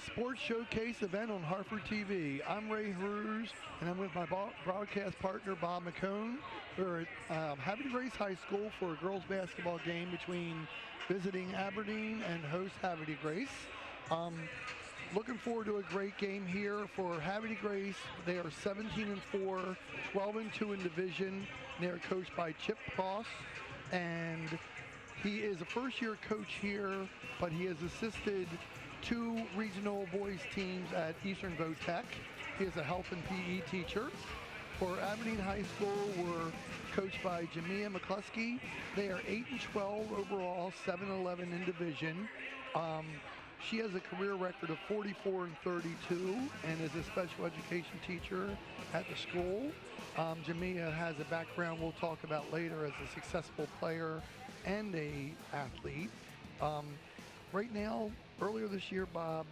Sports Showcase event on Hartford TV. I'm Ray Hrues, and I'm with my broadcast partner, Bob McCone. We're at Havre Grace High School for a girls basketball game between visiting Aberdeen and host Havre Grace. Looking forward to a great game here for Havre Grace. They are 17-4, 12-2 in division. They're coached by Chip Cross, and he is a first-year coach here, but he has assisted two regional boys teams at Eastern Votech. He is a health and PE teacher. For Aberdeen High School, we're coached by Jamia McCluskey. They are 8-12 overall, 7-11 in division. She has a career record of 44-32 and is a special education teacher at the school. Jamia has a background we'll talk about later as a successful player and a athlete. Right now, earlier this year, Bob,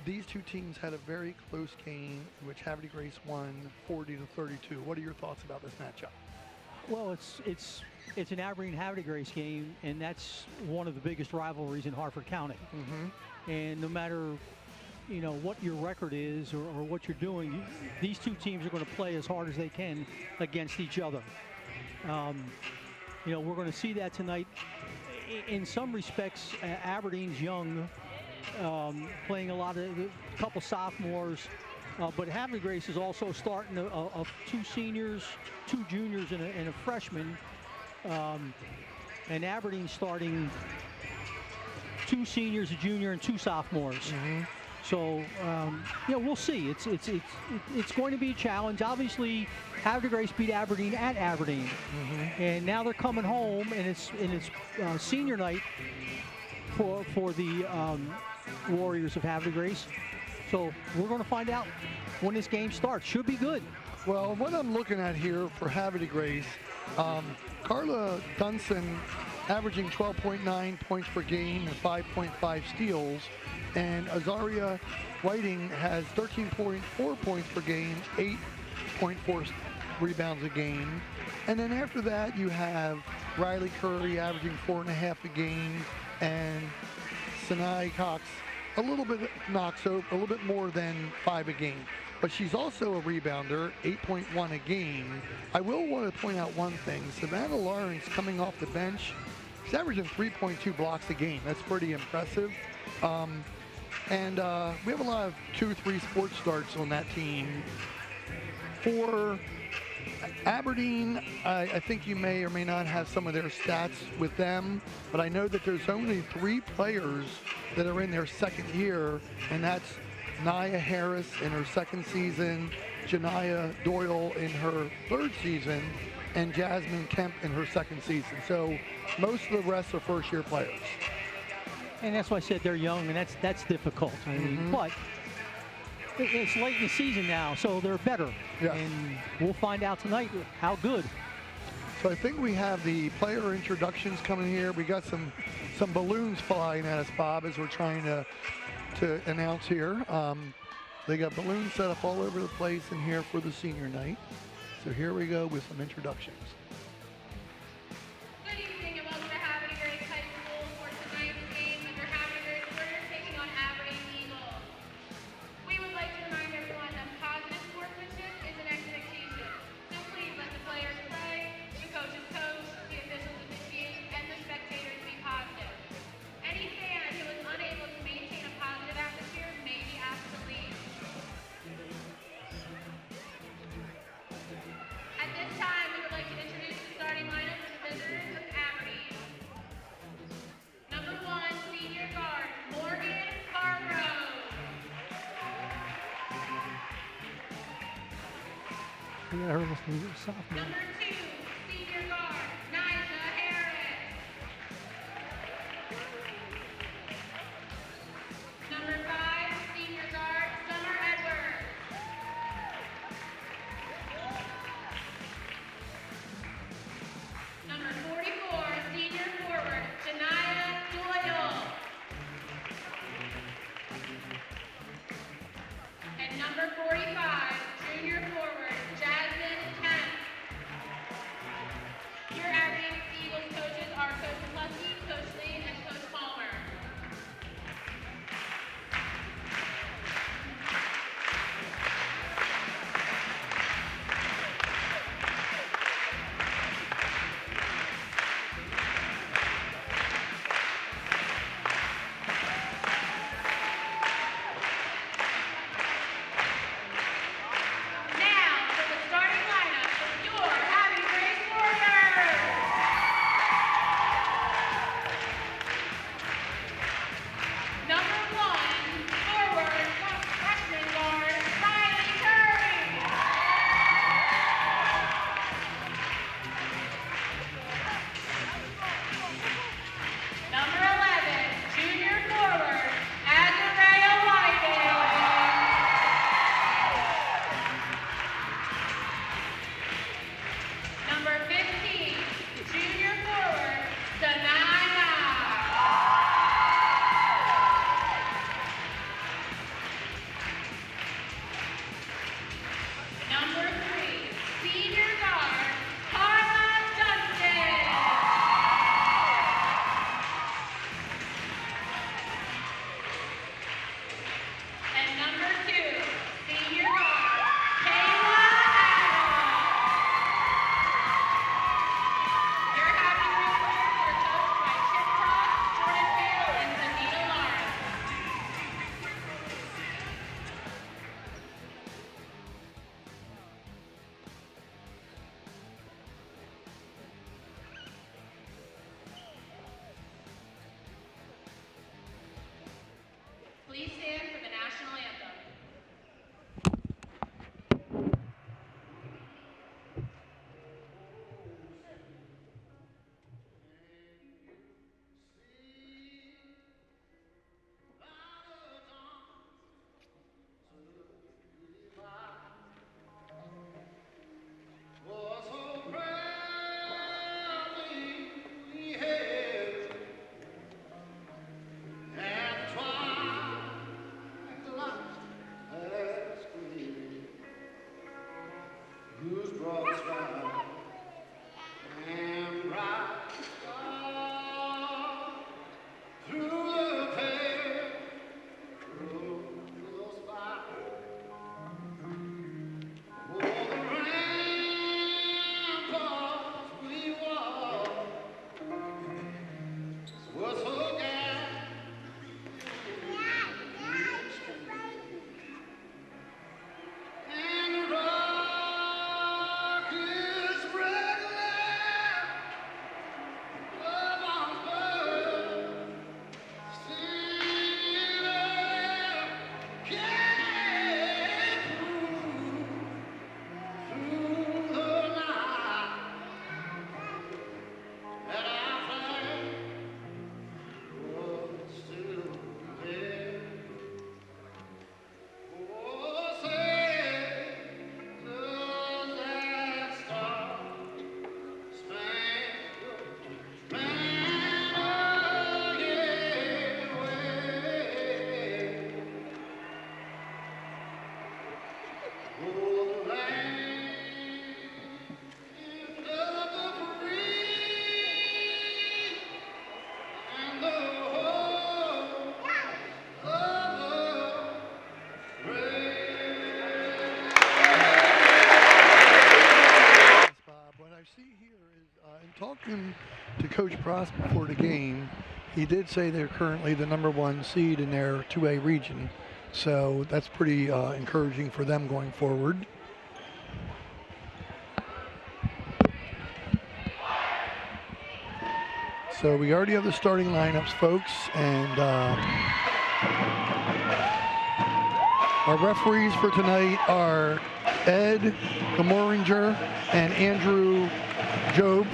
these two teams had a very close game in which Havre Grace won 40-32. What are your thoughts about this matchup? Well, it's an Aberdeen Havre Grace game, and that's one of the biggest rivalries in Hartford County. Mm-hmm. And no matter what your record is or what you're doing, these two teams are going to play as hard as they can against each other. We're going to see that tonight. In some respects, Aberdeen's young, playing a couple sophomores, but Havre Grace is also starting two seniors, two juniors, and a freshman, and Aberdeen starting two seniors, a junior, and two sophomores. Mm-hmm. So we'll see. It's going to be a challenge. Obviously, Havre Grace beat Aberdeen at Aberdeen, mm-hmm. and now they're coming home, and it's senior night for the Warriors of Havre Grace. So we're going to find out when this game starts. Should be good. Well, what I'm looking at here for Havre Grace, Carla Dunson averaging 12.9 points per game and 5.5 steals. And Azaria Whiting has 13.4 points per game, 8.4 rebounds a game. And then after that, you have Riley Curry averaging 4.5 a game, and Sinai Cox a little bit more than 5 a game. But she's also a rebounder, 8.1 a game. I will want to point out one thing. Savannah Lawrence coming off the bench, she's averaging 3.2 blocks a game. That's pretty impressive. And we have a lot of 2-3 sports starts on that team. For Aberdeen, I think you may or may not have some of their stats with them, but I know that there's only 3 players that are in their second year, and that's Nia Harris in her second season, Janiyah Doyle in her third season, and Jasmine Kemp in her second season. So most of the rest are first-year players. And that's why I said they're young, and that's difficult. I mean, but it's late in the season now, so they're better. Yeah. And we'll find out tonight how good. So I think we have the player introductions coming here. We got some balloons flying at us, Bob, as we're trying to announce here. They got balloons set up all over the place in here for the senior night. So here we go with some introductions. Good evening and welcome to Havre Grace High School for tonight's game under Havre Grace Warriors taking on Aberdeen Eagles. We would like to remind everyone that positive sportsmanship is an expectation. So please let the players play, the coaches coach, the officials officiate, and the spectators be positive. Any fan who is unable to maintain a positive atmosphere may be asked to leave. At this time, we would like to introduce the starting lineup for the visitors of Aberdeen. Number 1, senior guard, Morgan Hargrove. Number 2, senior guard, Nyjah Harris. Number 5, senior guard, Summer Edwards. Number 44, senior forward, Janiyah Doyle. And number 45, junior forward, Jasmine Kemp. Please stand for the national anthem. Talking to Coach Pross before the game, he did say they're currently the #1 seed in their 2A region. So that's pretty encouraging for them going forward. So we already have the starting lineups, folks, and our referees for tonight are Ed Gamoringer and Andrew Job.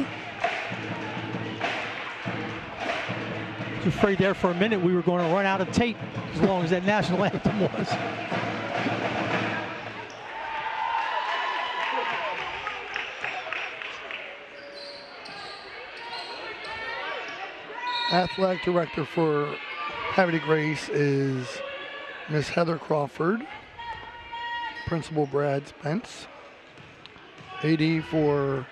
I was afraid there for a minute we were going to run out of tape as long as that national anthem was. Athletic director for Havre de Grace is Miss Heather Crawford. Principal Brad Spence. AD for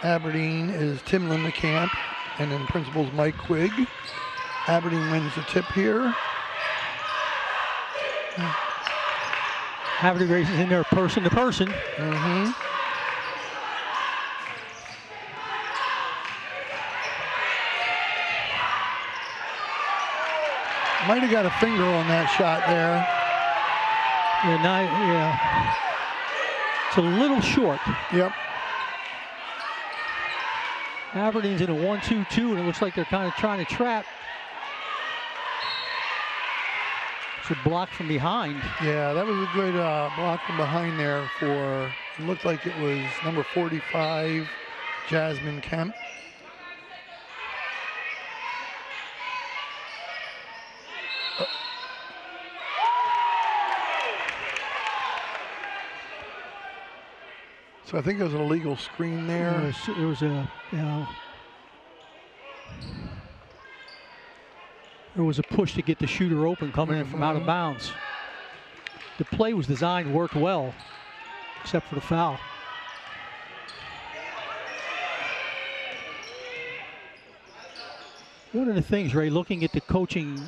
Aberdeen is Tim Lindekamp, and then principal's Mike Quigg. Aberdeen wins the tip here. Havre de Grace is in there person to person. Mm-hmm. Might have got a finger on that shot there. Yeah, it's a little short. Yep. Aberdeen's in a 1-2-2, and it looks like they're kind of trying to trap. It's a block from behind. Yeah, that was a good block from behind there for, it looked like it was number 45, Jasmine Kemp. So I think there was an illegal screen there. It was a, there was a push to get the shooter open coming in from out of bounds. The play was designed, worked well, except for the foul. One of the things, Ray, looking at the coaching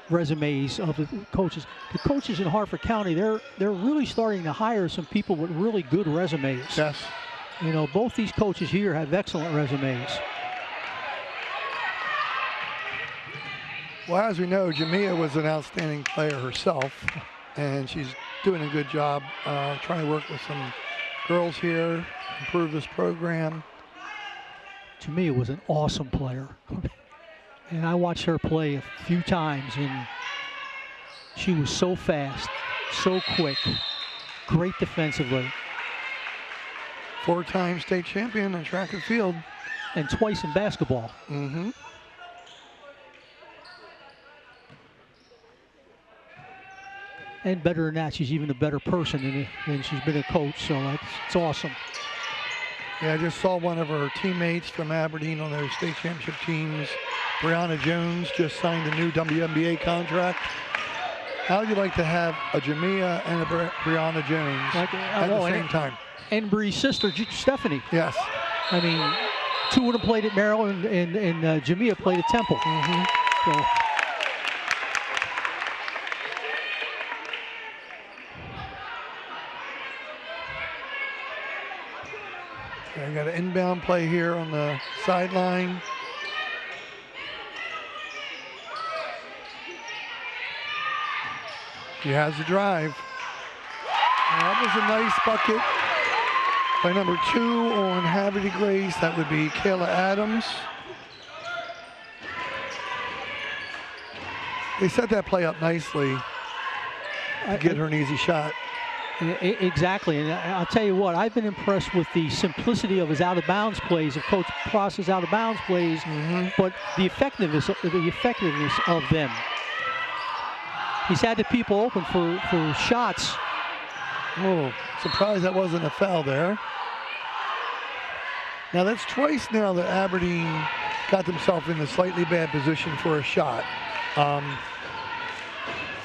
resumes of the coaches in Harford County, they're really starting to hire some people with really good resumes. Yes. You know, both these coaches here have excellent resumes. Well, as we know, Jamia was an outstanding player herself, and she's doing a good job trying to work with some girls here, improve this program. Jamia was an awesome player. And I watched her play a few times, and She was so fast, so quick, great defensively. 4-time state champion in track and field. And twice in basketball. Mm-hmm. And better than that, she's even a better person than she's been a coach, so it's awesome. Yeah, I just saw one of her teammates from Aberdeen on their state championship teams, Brianna Jones, just signed a new WNBA contract. How would you like to have a Jamia and a Brianna Jones at the same time? And Bree's sister, Stephanie. Yes. I mean, two of them played at Maryland, and Jamia played at Temple. Mm-hmm. So. I got an inbound play here on the sideline. She has the drive. That was a nice bucket by number 2 on Havre Grace. That would be Kayla Adams. They set that play up nicely to get her an easy shot. Exactly, and I'll tell you what, I've been impressed with the simplicity of his out-of-bounds plays, of Coach Pross's out-of-bounds plays, but the effectiveness of them. He's had the people open for shots. Oh, surprised that wasn't a foul there. Now that's twice now that Aberdeen got themselves in a slightly bad position for a shot.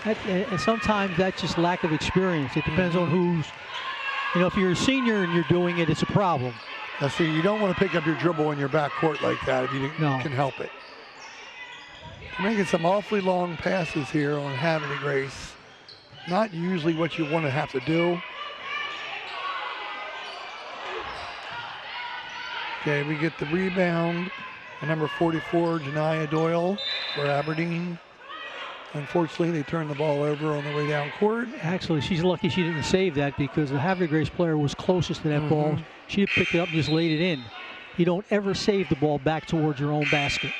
And sometimes that's just lack of experience. It depends on who's, if you're a senior and you're doing it, it's a problem. Now see, you don't want to pick up your dribble in your backcourt like that if you can help it. You're making some awfully long passes here on Havre Grace. Not usually what you want to have to do. Okay, we get the rebound. And number 44, Janiyah Doyle for Aberdeen. Unfortunately, they turned the ball over on the way down court. Actually, she's lucky she didn't save that because the Havre Grace player was closest to that ball. She picked it up and just laid it in. You don't ever save the ball back towards your own basket.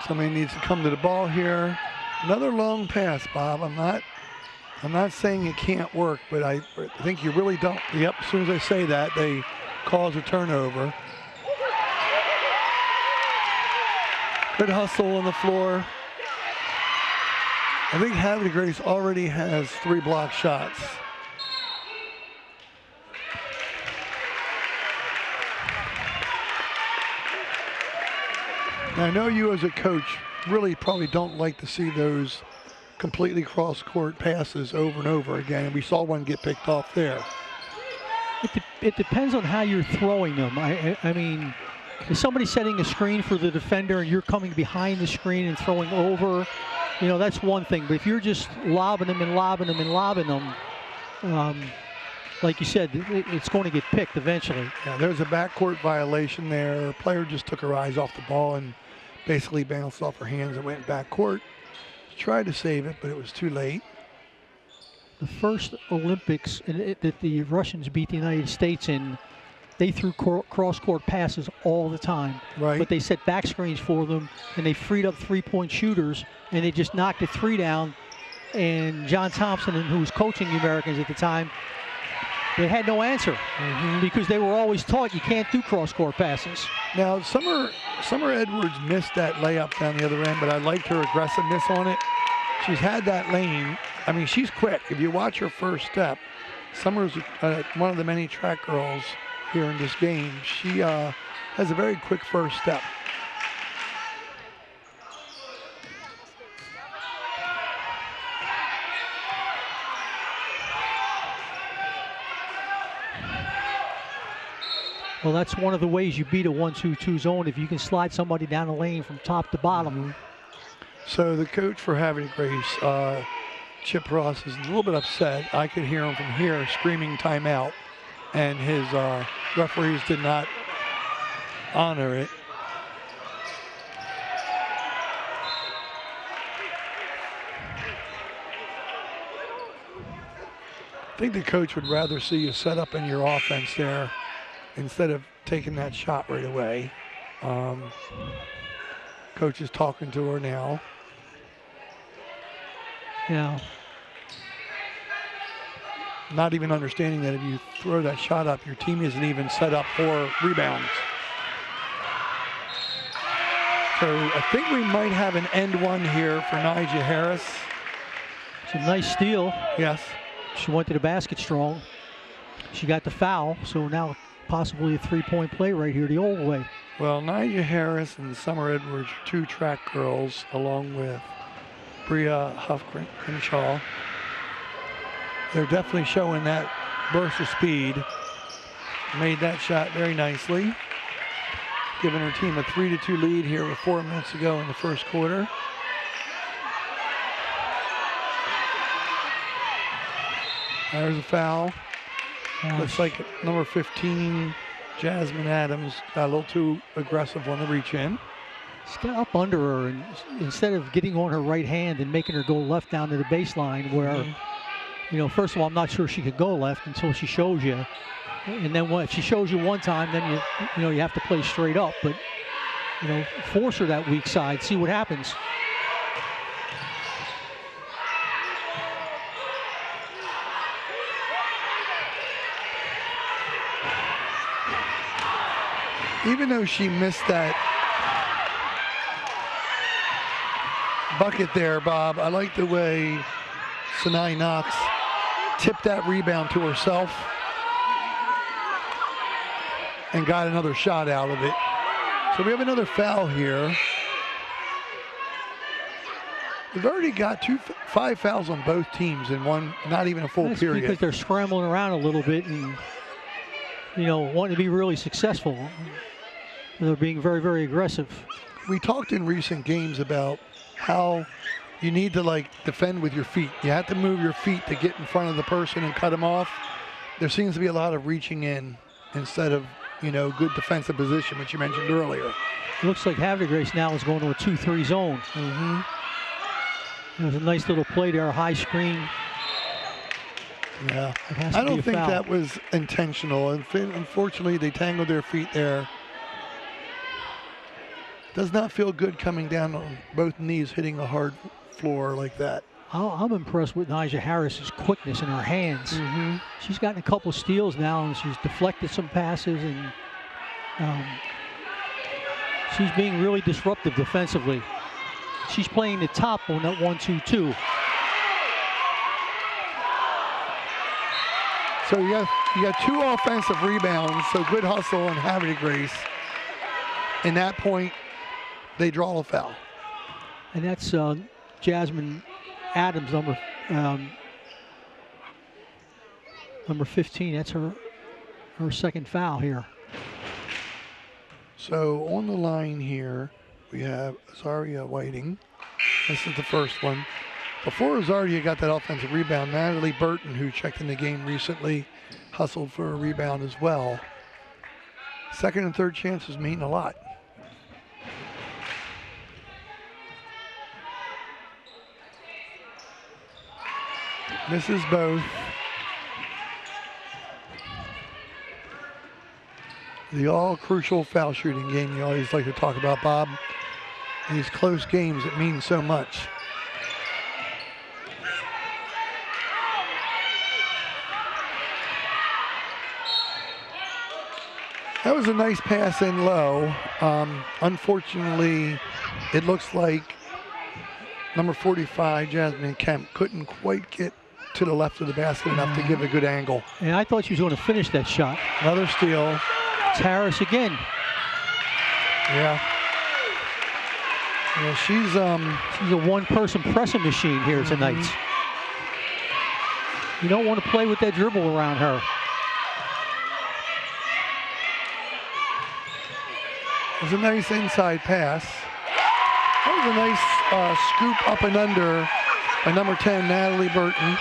Somebody needs to come to the ball here. Another long pass, Bob. I'm not saying it can't work, but I think you really don't. Yep, as soon as I say that, they cause a turnover. Good hustle on the floor. I think Havre Grace already has 3 block shots. Now, I know you as a coach really probably don't like to see those completely cross-court passes over and over again, and we saw one get picked off there. It depends on how you're throwing them. I mean, if somebody's setting a screen for the defender and you're coming behind the screen and throwing over, that's one thing. But if you're just lobbing them and lobbing them and lobbing them, like you said, it's going to get picked eventually. Yeah, there's a backcourt violation there. A player just took her eyes off the ball and basically bounced off her hands and went backcourt. Tried to save it, but it was too late. The first Olympics that the Russians beat the United States in, they threw cross-court passes all the time. Right. But they set back screens for them, and they freed up three-point shooters, and they just knocked the 3 down. And John Thompson, who was coaching the Americans at the time, they had no answer because they were always taught you can't do cross-court passes. Now, Summer Edwards missed that layup down the other end, but I liked her aggressiveness on it. She's had that lane. I mean, she's quick. If you watch her first step, Summer's one of the many track girls here in this game. She has a very quick first step. Well, that's one of the ways you beat a 1-2-2 zone, if you can slide somebody down the lane from top to bottom. So the coach for Havre Grace, Chip Ross, is a little bit upset. I could hear him from here screaming timeout, and his referees did not honor it. I think the coach would rather see you set up in your offense there instead of taking that shot right away. Coach is talking to her now. Yeah. Not even understanding that if you throw that shot up, your team isn't even set up for rebounds. So I think we might have an end one here for Nyjah Harris. It's a nice steal. Yes. She went to the basket strong. She got the foul, so now possibly a three-point play right here the old way. Well, Nyjah Harris and Summer Edwards, 2 track girls, along with Bria Huffgrimshaw. They're definitely showing that burst of speed. Made that shot very nicely, giving her team a 3-2 lead here with 4 minutes to go in the first quarter. There's a foul. Looks like number 15, Jasmine Adams, got a little too aggressive on the reach in. She's got up under her, and instead of getting on her right hand and making her go left down to the baseline where, you know, first of all, I'm not sure she could go left until she shows you. And then if she shows you one time, then you have to play straight up. But, you know, force her that weak side, see what happens. Even though she missed that bucket there, Bob, I like the way Sinai Knox tipped that rebound to herself and got another shot out of it. So we have another foul here. We've already got 5 fouls on both teams in one, not even a full That's period. because they're scrambling around a little bit and, you know, wanting to be really successful. They're being very, very aggressive. We talked in recent games about how you need to, like, defend with your feet. You have to move your feet to get in front of the person and cut them off. There seems to be a lot of reaching in instead of, you know, good defensive position, which you mentioned earlier. It looks like Havre Grace now is going to a 2-3 zone. There's a nice little play there, a high screen. Yeah, I don't think that was intentional. Unfortunately, they tangled their feet there. Does not feel good coming down on both knees, hitting a hard floor like that. I'm impressed with Nyjah Harris's quickness in her hands. She's gotten a couple steals now, and she's deflected some passes, and she's being really disruptive defensively. She's playing the top on that 1-2-2. So you got 2 offensive rebounds, so good hustle on Havre Grace. In that point, they draw a foul. And that's Jasmine Adams, number 15. That's her second foul here. So on the line here, we have Azaria Whiting. This is the first one. Before Azaria got that offensive rebound, Natalie Burton, who checked in the game recently, hustled for a rebound as well. Second and third chances mean a lot. Misses both. The all-crucial foul shooting game you always like to talk about, Bob. These close games, it means so much. That was a nice pass in low. Unfortunately, it looks like number 45, Jasmine Kemp, couldn't quite get to the left of the basket enough to give a good angle. And I thought she was going to finish that shot. Another steal. It's Harris again. Yeah. Yeah, she's a one-person pressing machine here tonight. You don't want to play with that dribble around her. It was a nice inside pass. That was a nice scoop up and under by number 10, Natalie Burton.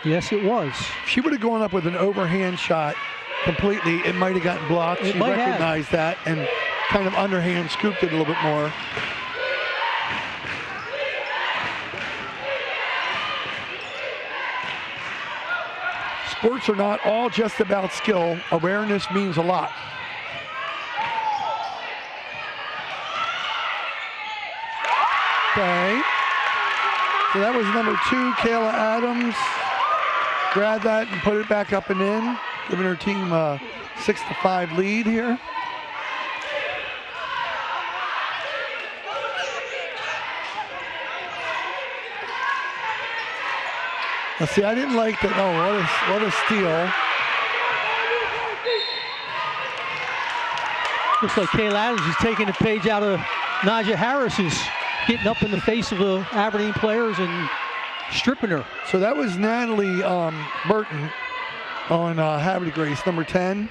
Yes, it was. If she would have gone up with an overhand shot completely, it might have gotten blocked. She recognized that and kind of underhand scooped it a little bit more. sports are not all just about skill. Awareness means a lot. Okay. So that was number 2, Kayla Adams. Grab that and put it back up and in, giving her team a 6-5 lead here. Now see, I didn't like that. Oh, what a steal. Looks like Kayla Adams is taking a page out of Naja Harris's, getting up in the face of the Aberdeen players and stripping her. So that was Natalie Burton on Havre Grace, number 10.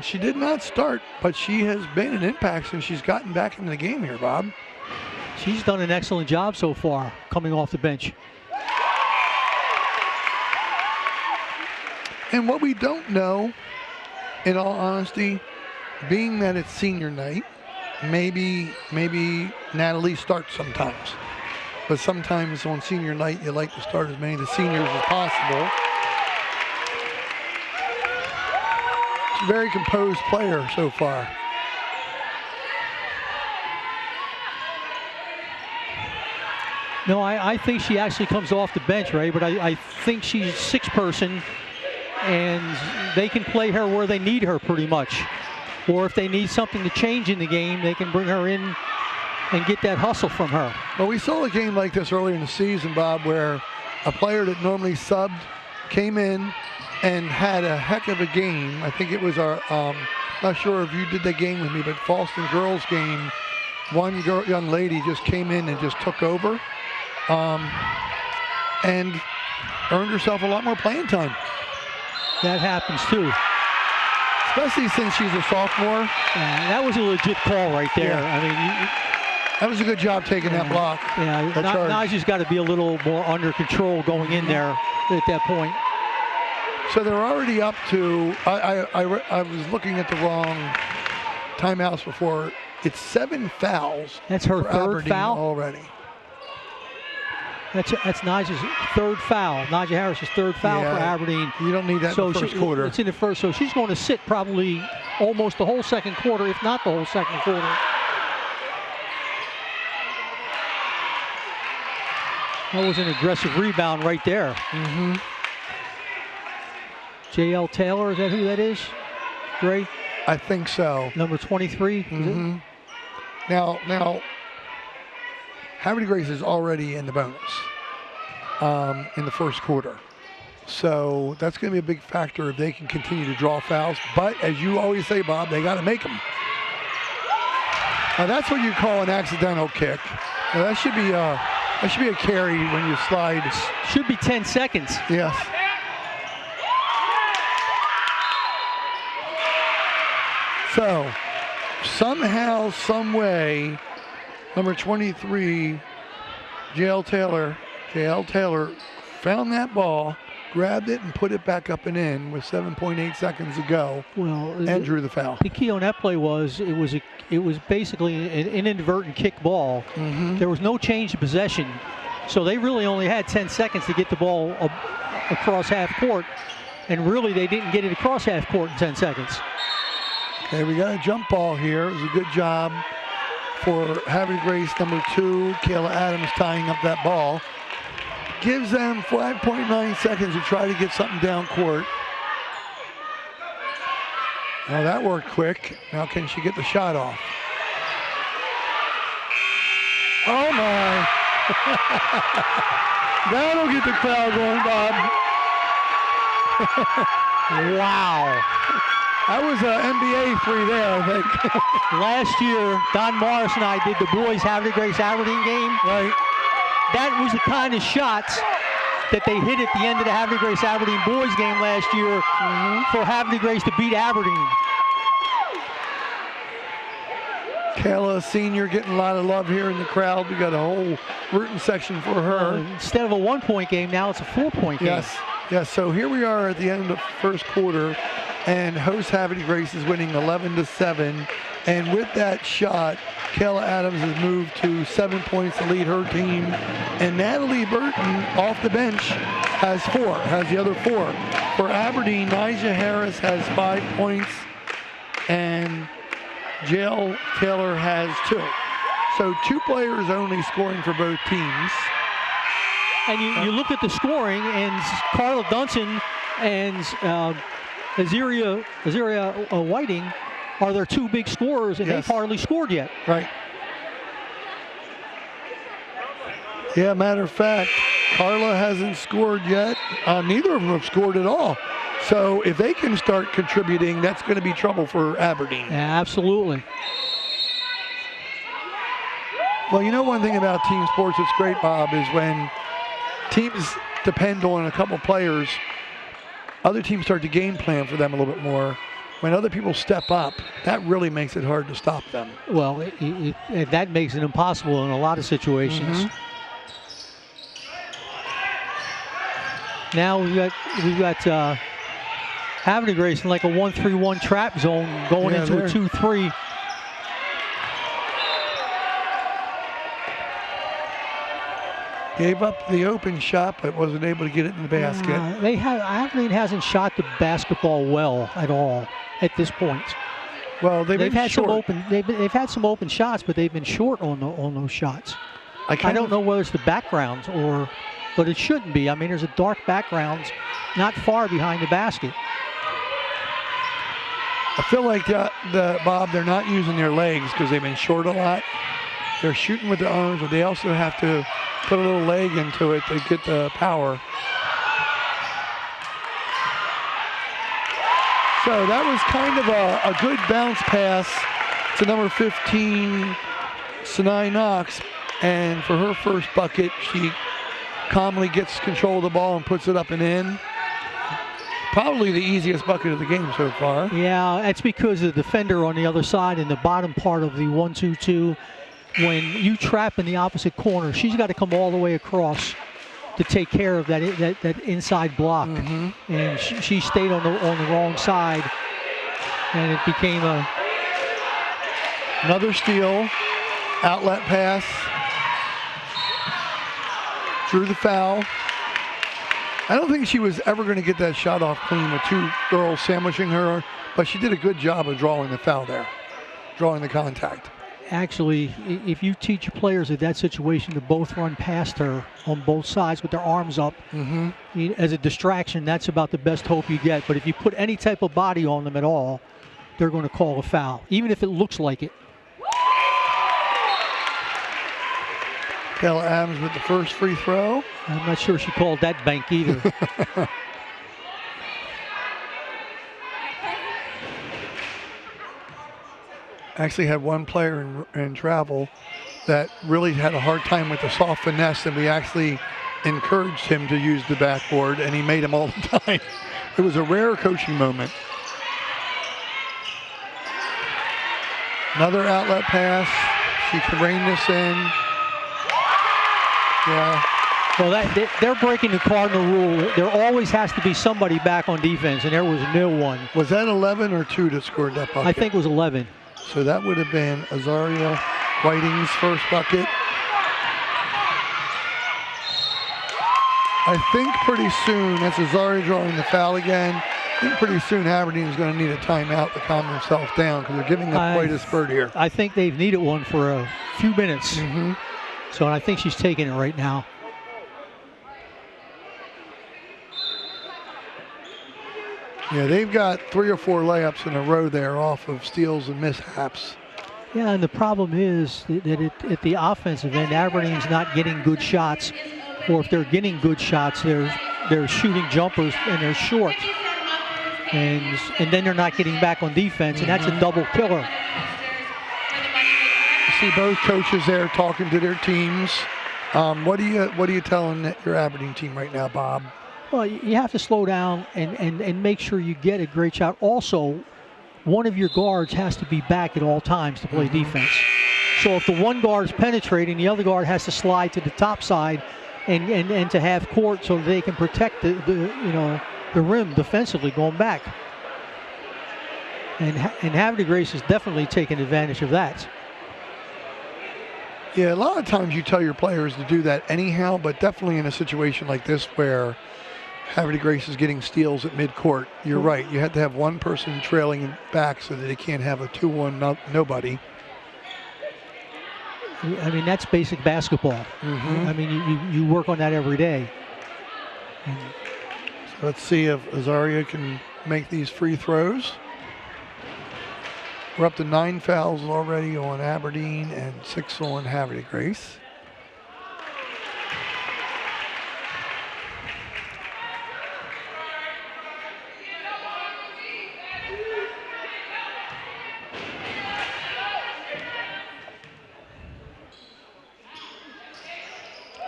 She did not start, but she has been an impact since she's gotten back into the game here, Bob. She's done an excellent job so far coming off the bench. And what we don't know, in all honesty, being that it's senior night, maybe Natalie starts sometimes. But sometimes on senior night, you like to start as many of the seniors as possible. She's a very composed player so far. No, I think she actually comes off the bench, Ray, but I think she's 6-person, and they can play her where they need her pretty much. Or if they need something to change in the game, they can bring her in and get that hustle from her. Well, we saw a game like this earlier in the season, Bob, where a player that normally subbed came in and had a heck of a game. I think it was our, not sure if you did the game with me, but Falston girls game, one young lady just came in and just took over and earned herself a lot more playing time. That happens too. Especially since she's a sophomore. That was a legit call right there. Yeah. I mean, that was a good job taking that block. Yeah, Naja's got to be a little more under control going in there at that point. So they're already up to, I was looking at the wrong timeouts before. It's 7 fouls. That's her for third Aberdeen foul already. That's Naja's third foul. Naja Harris's third foul for Aberdeen. You don't need that in the first quarter. It's in the first, so she's going to sit probably almost the whole second quarter, if not the whole second quarter. That was an aggressive rebound right there. Mm-hmm. J.L. Taylor, is that who that is? Gray? I think so. Number 23? Mm-hmm. Now, Havre Grace is already in the bonus in the first quarter. So that's going to be a big factor if they can continue to draw fouls. But as you always say, Bob, they got to make them. Now that's what you call an accidental kick. Now that should be a carry when you slide. Should be 10 seconds. Yes. So somehow, some way, number 23, JL Taylor found that ball, grabbed it, and put it back up and in with 7.8 seconds to go, and drew the foul. The key on that play was it was basically an inadvertent kick ball. Mm-hmm. There was no change of possession, so they really only had 10 seconds to get the ball across half court, and really they didn't get it across half court in 10 seconds. Okay, we got a jump ball here. It was a good job for Havre Grace, number 2, Kayla Adams, tying up that ball. Gives them 5.9 seconds to try to get something down court. Now that worked quick. Now can she get the shot off? Oh my. That'll get the crowd going, Bob. Wow. That was an NBA 3 there, I think. Last year, Don Morris and I did the boys Havre Grace Aberdeen game. Right. That was the kind of shots that they hit at the end of the Havre Grace Aberdeen boys game last year for Havre Grace to beat Aberdeen. Kayla, senior, getting a lot of love here in the crowd. We got a whole rooting section for her. Instead of a 1-point game, now it's a 4-point game. Yes. So here we are at the end of the first quarter, and host Havre Grace is winning 11-7. And with that shot, Kayla Adams has moved to 7 points to lead her team. And Natalie Burton off the bench has the other 4. For Aberdeen, Nyjah Harris has 5 points, and Jill Taylor has 2. So 2 players only scoring for both teams. And you look at the scoring, and Carla Dunson and Azaria Whiting are their 2 big scorers, and Yes. they've hardly scored yet. Right. Yeah, matter of fact, Carla hasn't scored yet. Neither of them have scored at all. So if they can start contributing, that's going to be trouble for Aberdeen. Yeah, absolutely. Well, you know one thing about team sports that's great, Bob, is when teams depend on a couple players, other teams start to game plan for them a little bit more. When other people step up, that really makes it hard to stop them. Well, that makes it impossible in a lot of situations. Now we've got Havre Grace in like a 1-3-1 trap zone going into a 2-3. Gave up the open shot, but wasn't able to get it in the basket. Aberdeen hasn't shot the basketball well at all at this point. Well, they've been had short. some open. They've had some open shots, but they've been short on those shots. I don't know whether it's the backgrounds but it shouldn't be. I mean, there's a dark background not far behind the basket. I feel like Bob, they're not using their legs because they've been short a lot. They're shooting with their arms, but they also have to put a little leg into it to get the power. So that was kind of a good bounce pass to number 15, Sinai Knox. And for her first bucket, she calmly gets control of the ball and puts it up and in. Probably the easiest bucket of the game so far. Yeah, that's because the defender on the other side in the bottom part of the 1-2-2, when you trap in the opposite corner, she's got to come all the way across to take care of that inside block. And she stayed on the wrong side, and it became another steal, outlet pass, drew the foul. I don't think she was ever going to get that shot off clean with 2 girls sandwiching her, but she did a good job of drawing the foul there, drawing the contact. Actually, if you teach your players in that situation to both run past her on both sides with their arms up, as a distraction, that's about the best hope you get. But if you put any type of body on them at all, they're going to call a foul, even if it looks like it. Kayla Adams with the first free throw. I'm not sure she called that bank either. Actually had one player in travel that really had a hard time with the soft finesse, and we actually encouraged him to use the backboard, and he made him all the time. It was a rare coaching moment. Another outlet pass. She can rein this in. Yeah. Well, they're breaking the cardinal rule. There always has to be somebody back on defense, and there was no one. Was that 11 or 2 that scored that bucket? I think it was 11. So that would have been Azaria Whiting's first bucket. I think pretty soon, that's Azaria drawing the foul again. I think pretty soon Aberdeen is going to need a timeout to calm themselves down because they're giving up quite a spurt here. I think they've needed one for a few minutes. So I think she's taking it right now. Yeah, they've got 3 or 4 layups in a row there off of steals and mishaps. Yeah, and the problem is that at the offensive end, Aberdeen's not getting good shots, or if they're getting good shots, they're shooting jumpers and they're short, and then they're not getting back on defense, and that's a double killer. You see both coaches there talking to their teams. What are you telling your Aberdeen team right now, Bob? Well, you have to slow down and make sure you get a great shot. Also, one of your guards has to be back at all times to play defense. So if the one guard is penetrating, the other guard has to slide to the top side and to have court so they can protect the rim defensively going back. And Havre Grace is definitely taking advantage of that. Yeah, a lot of times you tell your players to do that anyhow, but definitely in a situation like this where Havre Grace is getting steals at midcourt. You're right. You had to have one person trailing back so that they can't have a 2-1 nobody. I mean, that's basic basketball. I mean, you work on that every day. So let's see if Azaria can make these free throws. We're up to 9 fouls already on Aberdeen and 6 on Havre Grace.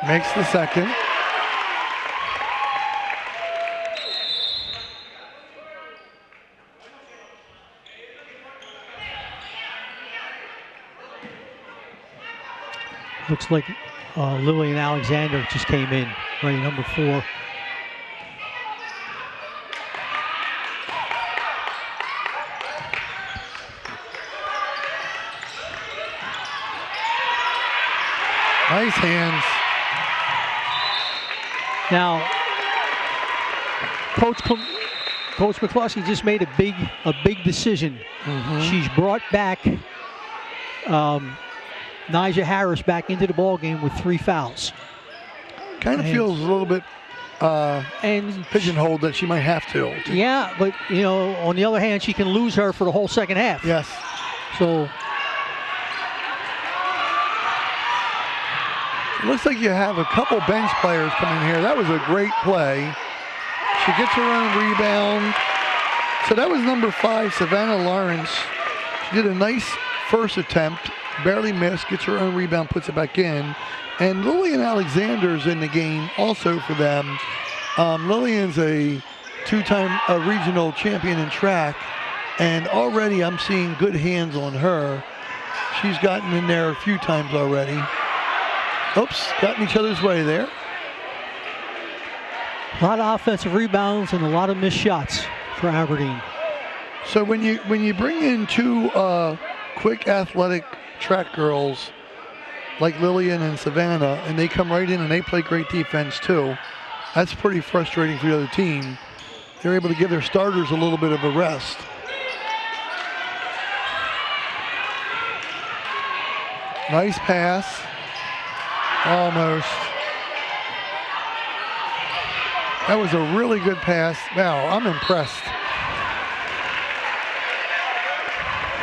Makes the second. Looks like Lillian Alexander just came in, right, number 4. Nice hands. Now, Coach McCluskey just made a big decision. She's brought back Nyjah Harris back into the ball game with 3 fouls. Kind of feels a little bit and pigeonholed that she might have to. Yeah, but you know, on the other hand, she can lose her for the whole second half. Yes. So it looks like you have a couple bench players coming here. That was a great play. She gets her own rebound. So that was number 5, Savannah Lawrence. She did a nice first attempt, barely missed, gets her own rebound, puts it back in. And Lillian Alexander's in the game also for them. Lillian's a 2-time regional champion in track, and already I'm seeing good hands on her. She's gotten in there a few times already. Oops, got in each other's way there. a lot of offensive rebounds and a lot of missed shots for Aberdeen. So when you bring in 2 quick athletic track girls like Lillian and Savannah, and they come right in and they play great defense too, that's pretty frustrating for the other team. They're able to give their starters a little bit of a rest. Nice pass. Almost. That was a really good pass. Wow, I'm impressed.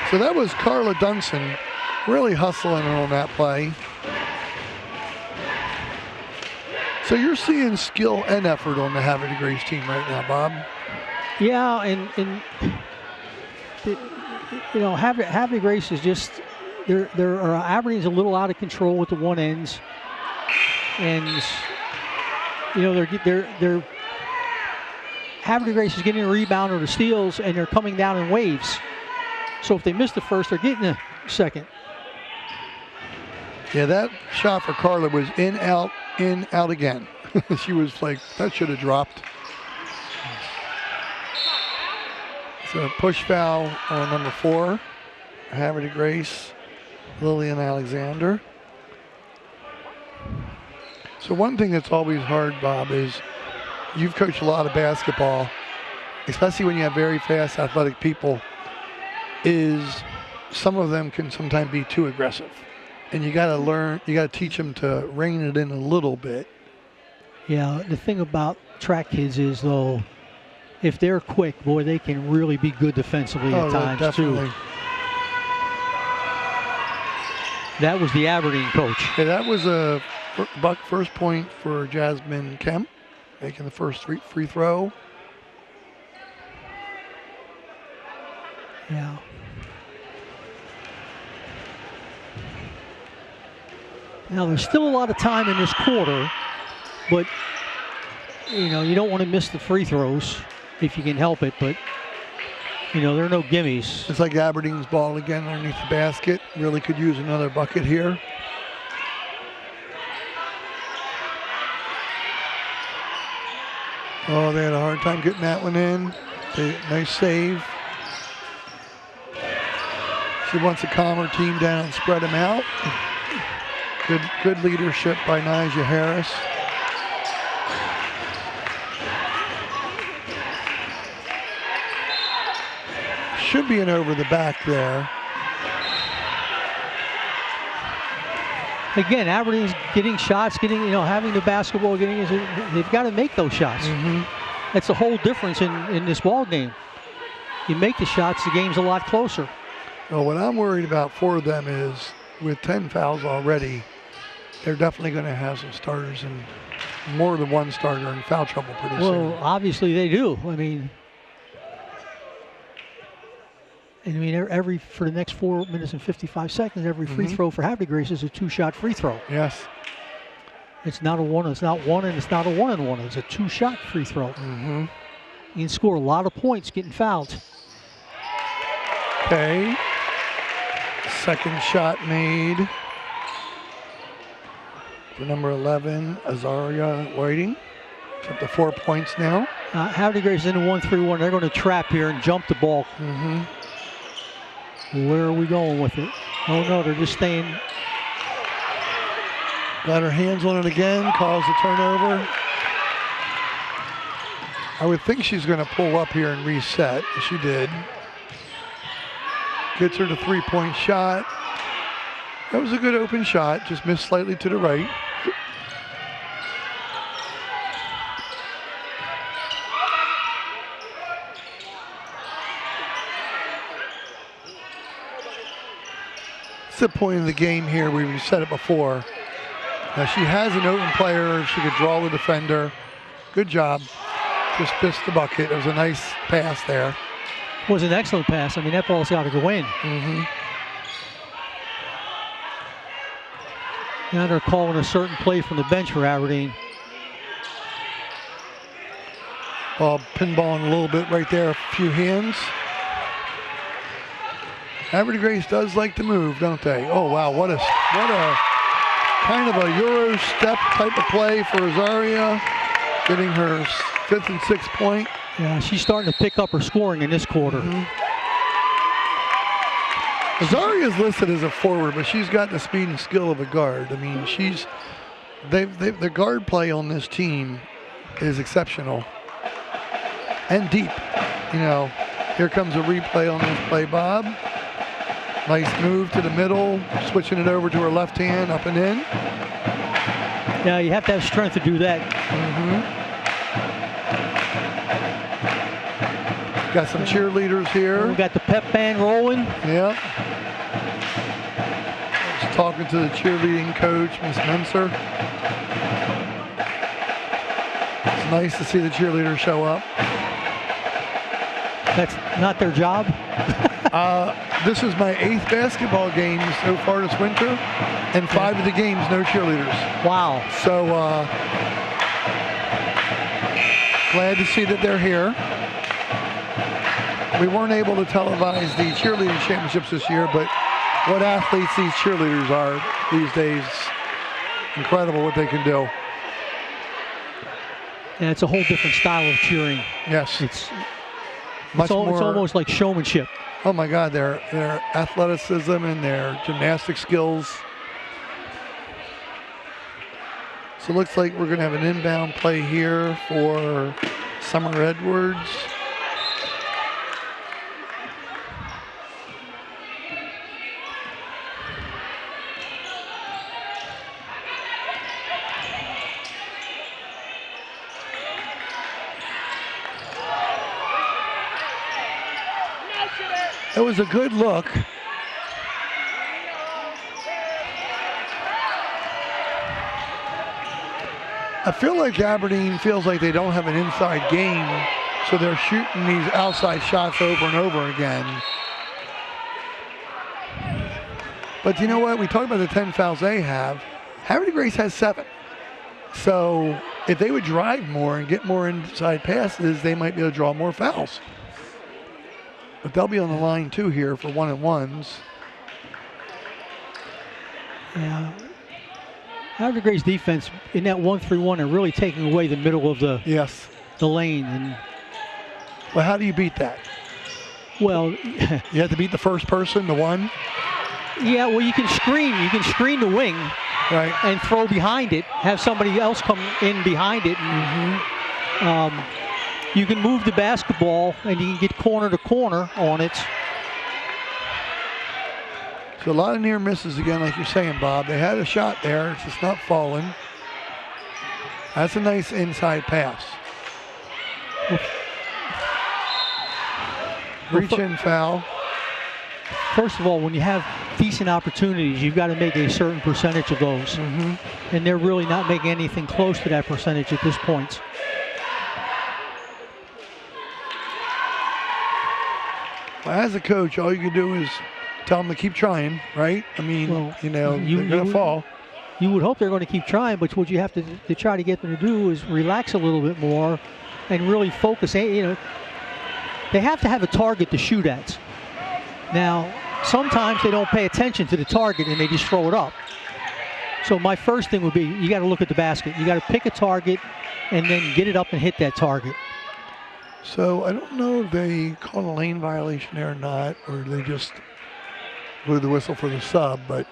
So that was Carla Dunson really hustling on that play. So you're seeing skill and effort on the Havre Grace team right now, Bob. Yeah, and you know, Havre Grace is just, Aberdeen's a little out of control with the one ends, and you know they're Havre Grace is getting a rebound or the steals, and they're coming down in waves. So if they miss the first, they're getting a second. Yeah, that shot for Carla was in, out again. She was like, that should have dropped. So push foul on number 4, Havre Grace, Lillian Alexander. So one thing that's always hard, Bob, is you've coached a lot of basketball, especially when you have very fast athletic people, is some of them can sometimes be too aggressive. And you got to learn, you got to teach them to rein it in a little bit. Yeah, the thing about track kids is, though, if they're quick, boy, they can really be good defensively at times, definitely. too. That was the Aberdeen coach. Yeah, that was a first point for Jasmine Kemp, making the first free throw. Yeah. Now, there's still a lot of time in this quarter, but, you know, you don't want to miss the free throws if you can help it, but, you know, there are no gimmies. It's like Aberdeen's ball again underneath the basket. Really could use another bucket here. Oh, they had a hard time getting that one in. Nice save. She wants to calm her team down and spread them out. Good leadership by Nyjah Harris. should be an over the back there. Again, Aberdeen's getting shots, having the basketball, they've got to make those shots. That's the whole difference in this ball game. You make the shots, the game's a lot closer. Well, what I'm worried about for them is with 10 fouls already, they're definitely going to have some starters and more than one starter in foul trouble pretty soon. Well, obviously they do. Every for the next 4 minutes and 55 seconds, every free throw for Havre Grace is a 2-shot free throw. Yes. It's not a one, it's not one, and it's not a 1-and-1. It's a 2-shot free throw. You can score a lot of points getting fouled. Okay. Second shot made for number 11, Azaria waiting. It's up to 4 points now. Havre Grace is in the 1-3-1. They're going to trap here and jump the ball. Where are we going with it? Oh no, they're just staying. Got her hands on it again, calls the turnover. I would think she's going to pull up here and reset. She did. Gets her the 3-point shot. That was a good open shot, just missed slightly to the right. It's the point of the game here. We've said it before. Now she has an open player. She could draw the defender. Good job. Just missed the bucket. It was a nice pass there. It was an excellent pass. That ball's got to go in. Now they're calling a certain play from the bench for Aberdeen. Well, pinballing a little bit right there. A few hands. Aberdeen Grace does like to move, don't they? Oh wow, what a kind of a Euro step type of play for Azaria, getting her 5th and 6th point. Yeah, she's starting to pick up her scoring in this quarter. Azaria is listed as a forward, but she's got the speed and skill of a guard. The guard play on this team is exceptional and deep. Here comes a replay on this play, Bob. Nice move to the middle, switching it over to her left hand, up and in. Yeah, you have to have strength to do that. Got some cheerleaders here. We got the pep band rolling. Yeah. Just talking to the cheerleading coach, Miss Menser. It's nice to see the cheerleaders show up. That's not their job. This is my 8th basketball game so far this winter, and 5 of the games, no cheerleaders. Wow. So glad to see that they're here. We weren't able to televise the cheerleading championships this year, but what athletes these cheerleaders are these days. Incredible what they can do. Yeah, it's a whole different style of cheering. Yes. It's much more. It's almost like showmanship. Oh my God, their athleticism and their gymnastic skills. So it looks like we're going to have an inbound play here for Summer Edwards. It was a good look. I feel like Aberdeen feels like they don't have an inside game, so they're shooting these outside shots over and over again. But you know what? We talked about the 10 fouls they have. Havre Grace has 7. So if they would drive more and get more inside passes, they might be able to draw more fouls. But they'll be on the line too here for 1-and-1s. Yeah. Havre Grace defense in that 1-3-1 are really taking away the middle of the lane. And well, how do you beat that? Well, you have to beat the first person, the one. Yeah, well, you can screen. You can screen the wing, right, and throw behind it. Have somebody else come in behind it. And, you can move the basketball, and you can get corner to corner on it. So a lot of near misses again, like you're saying, Bob. They had a shot there. It's just not falling. That's a nice inside pass. Reach in foul. First of all, when you have decent opportunities, you've got to make a certain percentage of those. And they're really not making anything close to that percentage at this point. Well, as a coach, all you can do is tell them to keep trying, right? I mean, Well, they're going to fall. You would hope they're going to keep trying, but what you have to try to get them to do is relax a little bit more and really focus. They have to have a target to shoot at. Now, sometimes they don't pay attention to the target and they just throw it up. So my first thing would be, you got to look at the basket. You got to pick a target and then get it up and hit that target. So I don't know if they called a lane violation there or not, or they just blew the whistle for the sub, but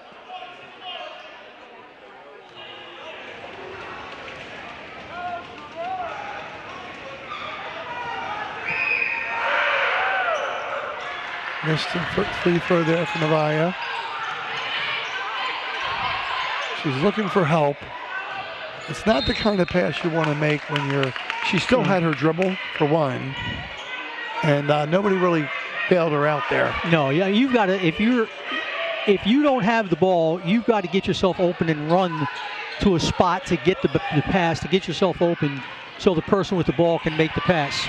missed the free throw there from Navaya. She's looking for help. It's not the kind of pass you want to make when she still had her dribble for one, and nobody really bailed her out there. No, yeah, you've got to, if you don't have the ball, you've got to get yourself open and run to a spot to get the pass, to get yourself open so the person with the ball can make the pass.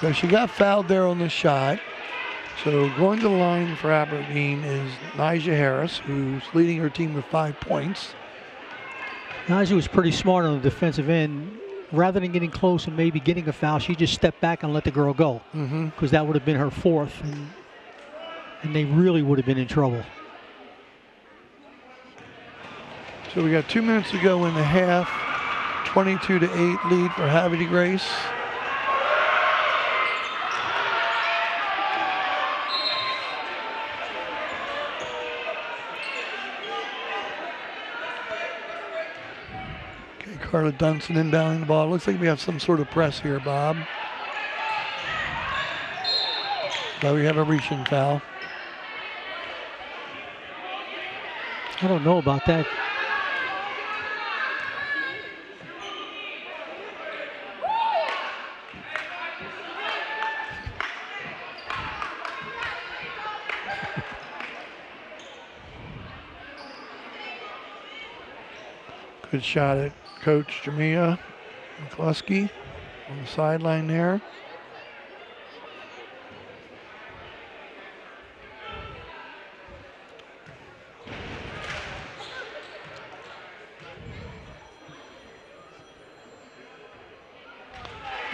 So she got fouled there on the shot. So going to the line for Aberdeen is Nyjah Harris, who's leading her team with 5 points. Nyjah was pretty smart on the defensive end. Rather than getting close and maybe getting a foul, she just stepped back and let the girl go. Because that would have been her fourth, and they really would have been in trouble. So we got 2 minutes to go in the half. 22-8 lead for Havre Grace. Carla Dunson inbounding the ball. Looks like we have some sort of press here, Bob. But we have a reaching foul. I don't know about that. Good shot at Coach Jamia McCluskey on the sideline there.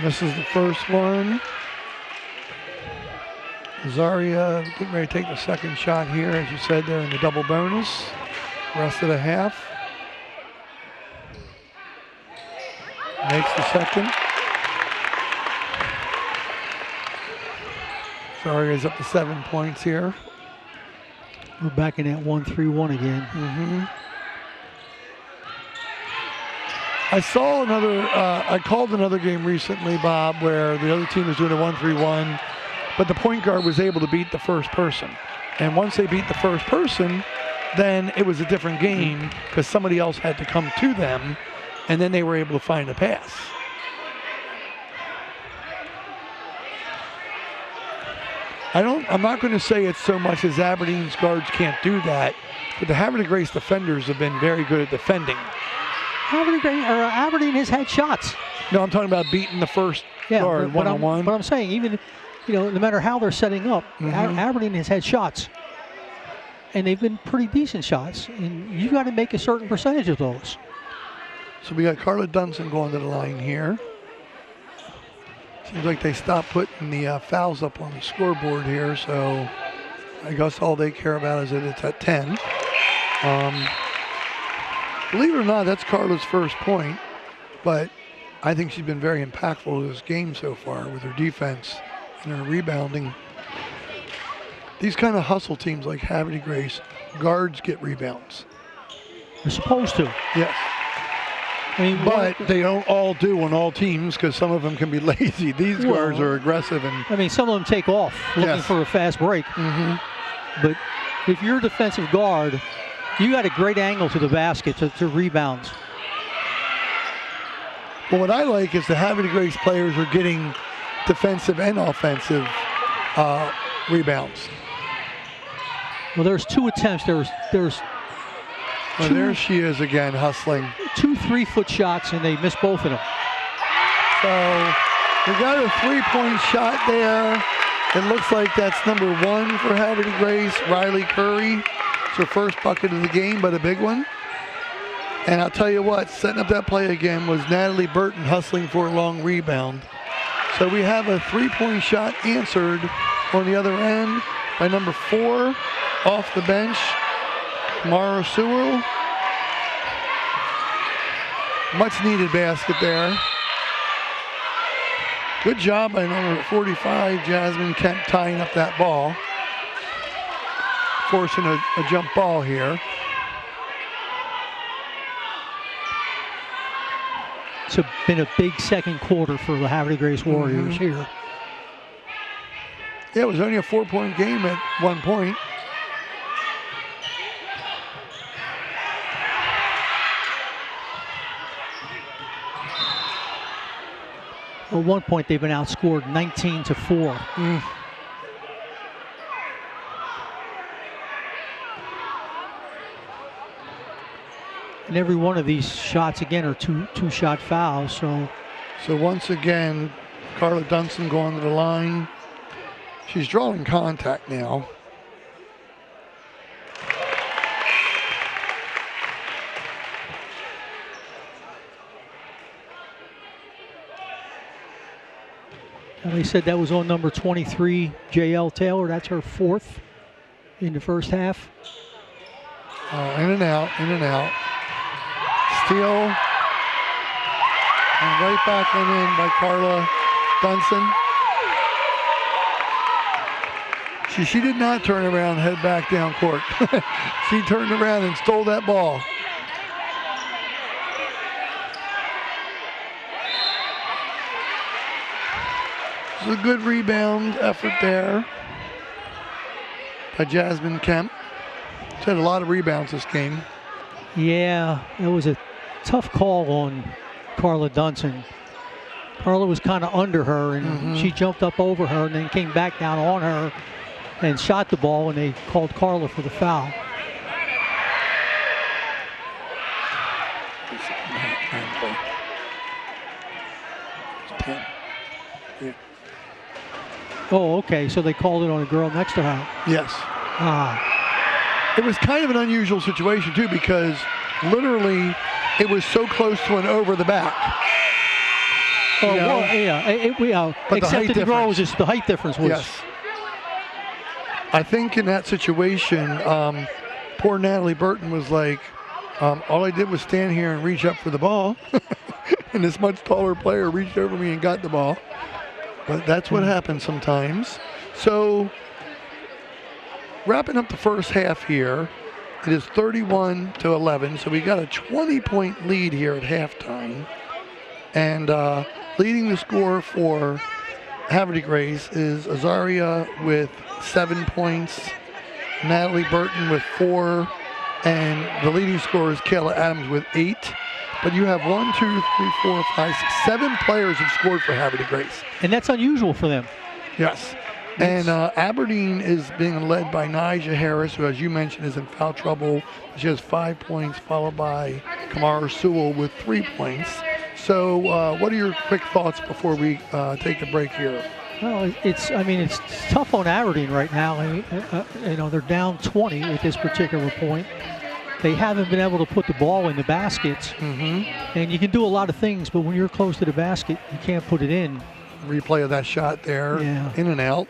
This is the first one. Zaria getting ready to take the second shot here, as you said, there in the double bonus. Rest of the half. Makes the second. Zaria's up to 7 points here. We're back in that 1-3-1 again. I saw another, I called another game recently, Bob, where the other team was doing a 1-3-1, but the point guard was able to beat the first person. And once they beat the first person, then it was a different game because somebody else had to come to them, and then they were able to find a pass. I'm not going to say it's so much as Aberdeen's guards can't do that, but the Havre Grace defenders have been very good at defending. Aberdeen has had shots. No, I'm talking about beating the first guard one-on-one. But I'm saying, even, no matter how they're setting up, Aberdeen has had shots. And they've been pretty decent shots. And you've got to make a certain percentage of those. So we got Carla Dunson going to the line here. Seems like they stopped putting the fouls up on the scoreboard here, so I guess all they care about is that it's at 10. Believe it or not, that's Carla's first point, but I think she's been very impactful in this game so far with her defense and her rebounding. These kind of hustle teams like Havre Grace, guards get rebounds. They're supposed to. Yes. I mean, But they don't all do on all teams because some of them can be lazy. These guards are aggressive. And I mean, some of them take off looking for a fast break. But if you're a defensive guard, you got a great angle to the basket to rebound. Well, what I like is the Havre de Grace players are getting defensive and offensive rebounds. Well, there's 2 attempts. There's Well, there she is again, hustling. 2 3-foot shots, and they missed both of them. So we got a 3-point shot there. It looks like that's number 1 for Havre de Grace, Riley Curry. It's her first bucket of the game, but a big one. And I'll tell you what, setting up that play again was Natalie Burton hustling for a long rebound. So we have a 3-point shot answered on the other end by number 4 off the bench, Mara Sewell. Much needed basket there. Good job by number 45, Jasmine Kemp, tying up that ball. Forcing a jump ball here. It's been a big second quarter for the Havre de Grace Warriors here. Yeah, it was only a 4-point game at one point. At one point, they've been outscored 19-4. And every one of these shots, again, are two-shot fouls. So once again, Carla Dunson going to the line. She's drawing contact now. And they said that was on number 23, J.L. Taylor. That's her 4th in the first half. In and out, in and out. Steal. And right back in by Carla Dunson. She did not turn around and head back down court. She turned around and stole that ball. It was a good rebound effort there by Jasmine Kemp. She had a lot of rebounds this game. Yeah, it was a tough call on Carla Dunson. Carla was kind of under her, and she jumped up over her and then came back down on her and shot the ball, and they called Carla for the foul. Oh, okay, so they called it on a girl next to her. Yes. It was kind of an unusual situation, too, because literally it was so close to an over the back. Oh, yeah. But except the girl was just the height difference was. Yes. I think in that situation, poor Natalie Burton was like, all I did was stand here and reach up for the ball. And this much taller player reached over me and got the ball. But that's what happens sometimes. So, wrapping up the first half here, it is 31-11. So we got a 20-point lead here at halftime. And leading the score for Havre de Grace is Azaria with 7 points, Natalie Burton with 4, and the leading scorer is Kayla Adams with 8. But you have 1, 2, 3, 4, 5, 6, 7 players have scored for Havre de Grace. And that's unusual for them. Yes. And Aberdeen is being led by Nija Harris, who, as you mentioned, is in foul trouble. She has 5 points, followed by Kamara Sewell with 3 points. So what are your quick thoughts before we take a break here? Well, it's tough on Aberdeen right now. They're down 20 at this particular point. They haven't been able to put the ball in the baskets. And you can do a lot of things, but when you're close to the basket, you can't put it in. Replay of that shot there, Yeah. in and out.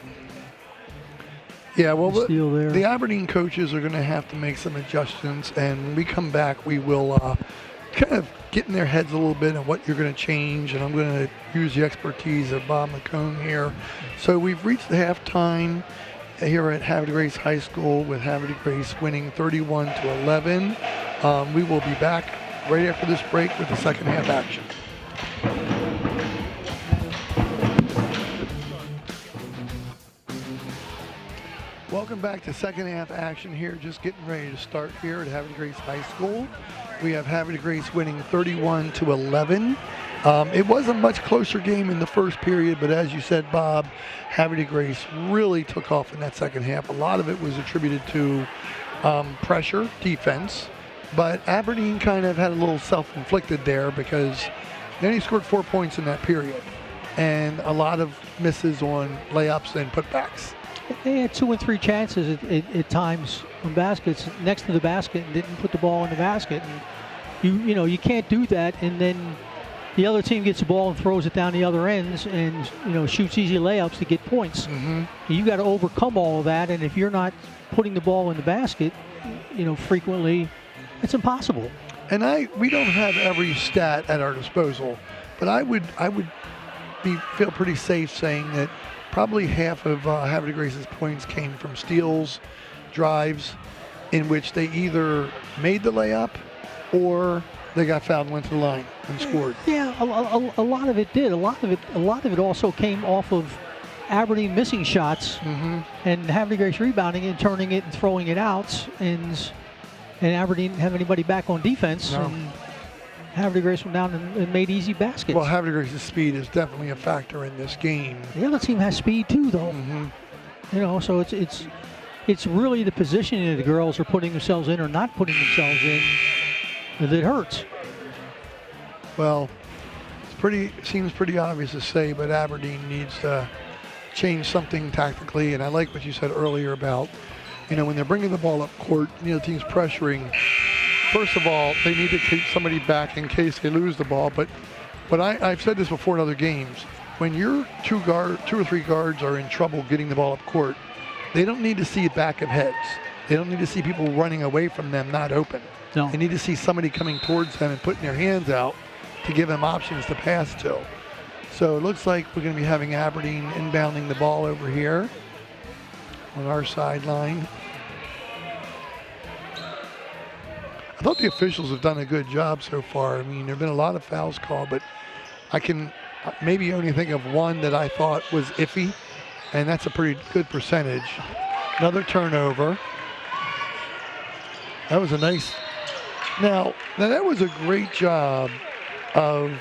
Yeah, well, Steal there. the Aberdeen coaches are going to have to make some adjustments, and when we come back, we will kind of get in their heads a little bit on what you're going to change, and I'm going to use the expertise of Bob McCone here. So we've reached the halftime here at Havre de Grace High School with Havre de Grace winning 31-11. We will be back right after this break with the second half action. Welcome back to second half action here. Just getting ready to start here at Havre de Grace High School. We have Havre de Grace winning 31-11. It was a much closer game in the first period, but as you said, Bob, Havre de Grace really took off in that second half. A lot of it was attributed to pressure, defense, but Aberdeen kind of had a little self-inflicted there because they only scored 4 points in that period and a lot of misses on layups and putbacks. They had 2 and 3 chances at times on baskets next to the basket and didn't put the ball in the basket. And you can't do that, and then the other team gets the ball and throws it down the other ends and shoots easy layups to get points. You got to overcome all of that, and if you're not putting the ball in the basket, frequently, it's impossible. And we don't have every stat at our disposal, but I would feel pretty safe saying that probably half of Havre de Grace's points came from steals, drives, in which they either made the layup or they got fouled and went to the line and scored. Yeah, a lot of it did. A lot of it also came off of Aberdeen missing shots and Havre de Grace rebounding and turning it and throwing it out, and Aberdeen didn't have anybody back on defense. No. And Havre de Grace went down and made easy baskets. Well, Havre de Grace's speed is definitely a factor in this game. The other team has speed too, though. So it's really the positioning that the girls are putting themselves in or not putting themselves in that hurts. Well, seems pretty obvious to say, but Aberdeen needs to change something tactically. And I like what you said earlier about, when they're bringing the ball up court, the team's pressuring. First of all, they need to keep somebody back in case they lose the ball. But I've said this before in other games. When your 2 or 3 guards are in trouble getting the ball up court, they don't need to see back of heads. They don't need to see people running away from them not open. No. They need to see somebody coming towards them and putting their hands out to give them options to pass to. So it looks like we're going to be having Aberdeen inbounding the ball over here on our sideline. I thought the officials have done a good job so far. I mean, there have been a lot of fouls called, but I can maybe only think of one that I thought was iffy, and that's a pretty good percentage. Another turnover. That was a nice... Now that was a great job of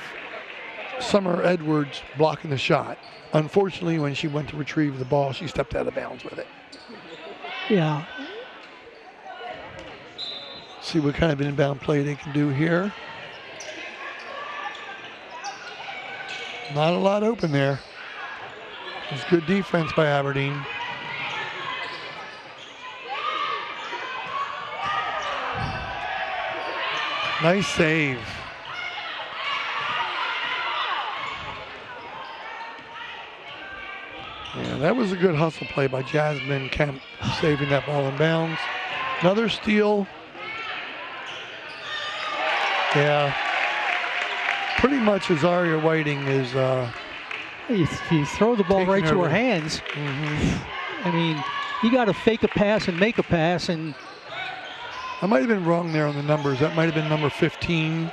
Summer Edwards blocking the shot. Unfortunately, when she went to retrieve the ball, she stepped out of bounds with it. Yeah. See what kind of inbound play they can do here. Not a lot open there. It's good defense by Aberdeen. Nice save. Yeah, that was a good hustle play by Jasmine Kemp, saving that ball in bounds. Another steal. Yeah. Pretty much Azaria Whiting is You throw the ball right to over. her hands. I mean, you got to fake a pass and make a pass, and I might have been wrong there on the numbers. That might have been number 15,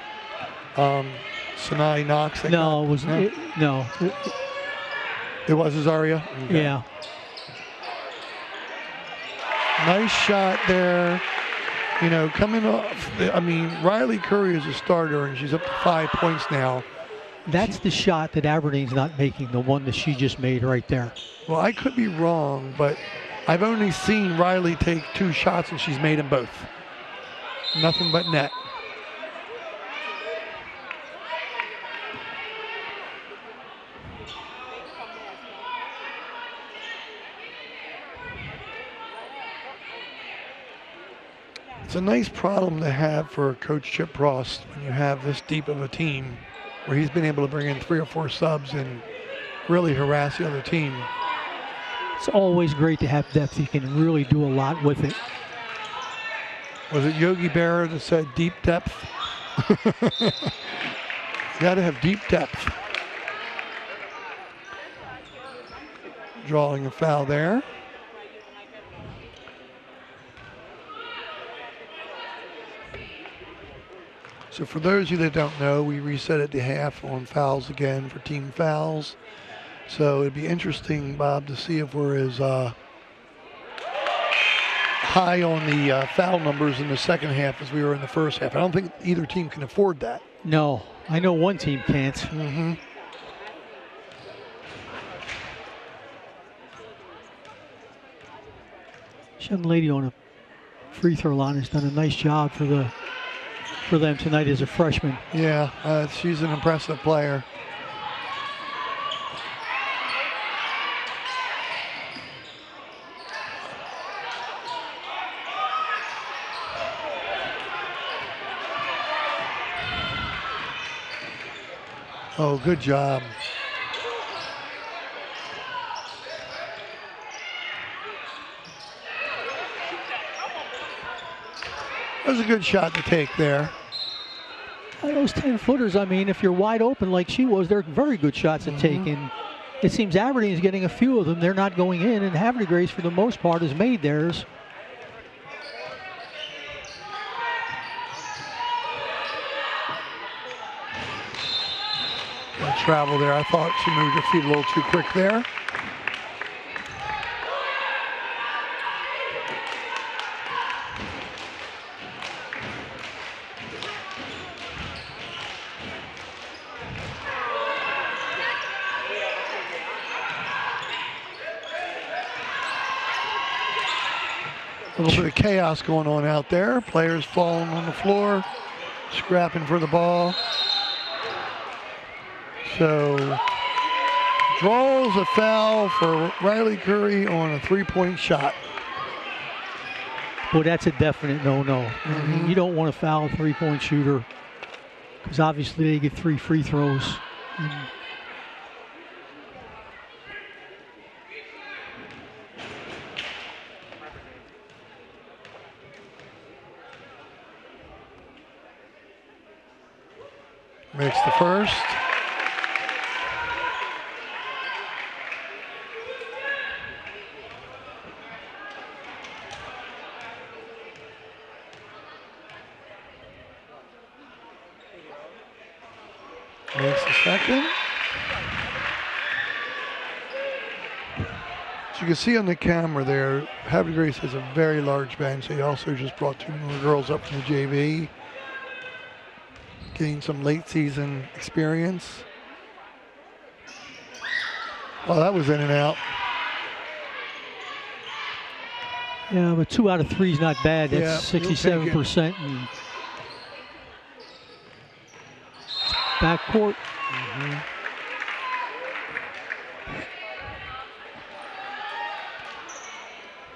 Sinai Knox. no, it was no. It was Azaria? Okay. Yeah. Nice shot there. Coming off, Riley Curry is a starter, and she's up to 5 points now. That's the shot that Aberdeen's not making, the one that she just made right there. Well, I could be wrong, but I've only seen Riley take 2 shots, and she's made them both. Nothing but net. It's a nice problem to have for Coach Chip Ross when you have this deep of a team where he's been able to bring in 3 or 4 subs and really harass the other team. It's always great to have depth. You can really do a lot with it. Was it Yogi Berra that said deep depth? You got to have deep depth. Drawing a foul there. So for those of you that don't know, we reset at the half on fouls again for team fouls. So it'd be interesting, Bob, to see if we're as high on the foul numbers in the second half as we were in the first half. I don't think either team can afford that. No, I know one team can't. Mm-hmm. This young lady on a free throw line has done a nice job for them tonight as a freshman. Yeah, she's an impressive player. Oh, good job. That was a good shot to take there. Those 10-footers, I mean, if you're wide open like she was, they're very good shots to take. And it seems Aberdeen is getting a few of them. They're not going in, and Havre Grace, for the most part, has made theirs. Good travel there. I thought she moved her feet a little too quick there. A little bit of chaos going on out there. Players falling on the floor, scrapping for the ball. So, draws a foul for Riley Curry on a three-point shot. Well, that's a definite no-no. I mean, you don't want to foul a three-point shooter because obviously they get 3 free throws. And makes the first. Makes the second. As you can see on the camera there, Havre Grace has a very large bench. They also just brought 2 more girls up from the JV, getting some late season experience. Oh, that was in and out. yeah, but 2 out of 3 is not bad. That's Yeah, you'll take 67%. And backcourt.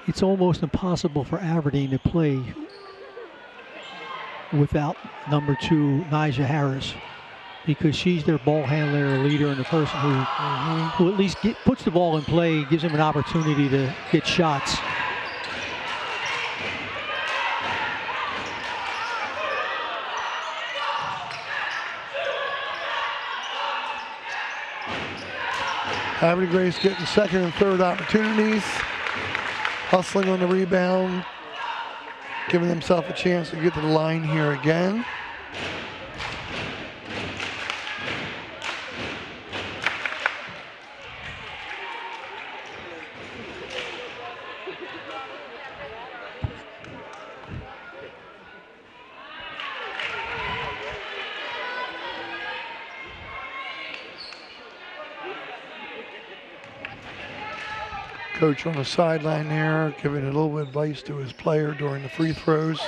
It's almost impossible for Aberdeen to play without number 2, Nyjah Harris, because she's their ball handler, leader, and the person who at least puts the ball in play, gives them an opportunity to get shots. Havre Grace getting second and third opportunities, hustling on the rebound, giving themselves a chance to get to the line here again. Coach on the sideline there, giving a little bit of advice to his player during the free throws.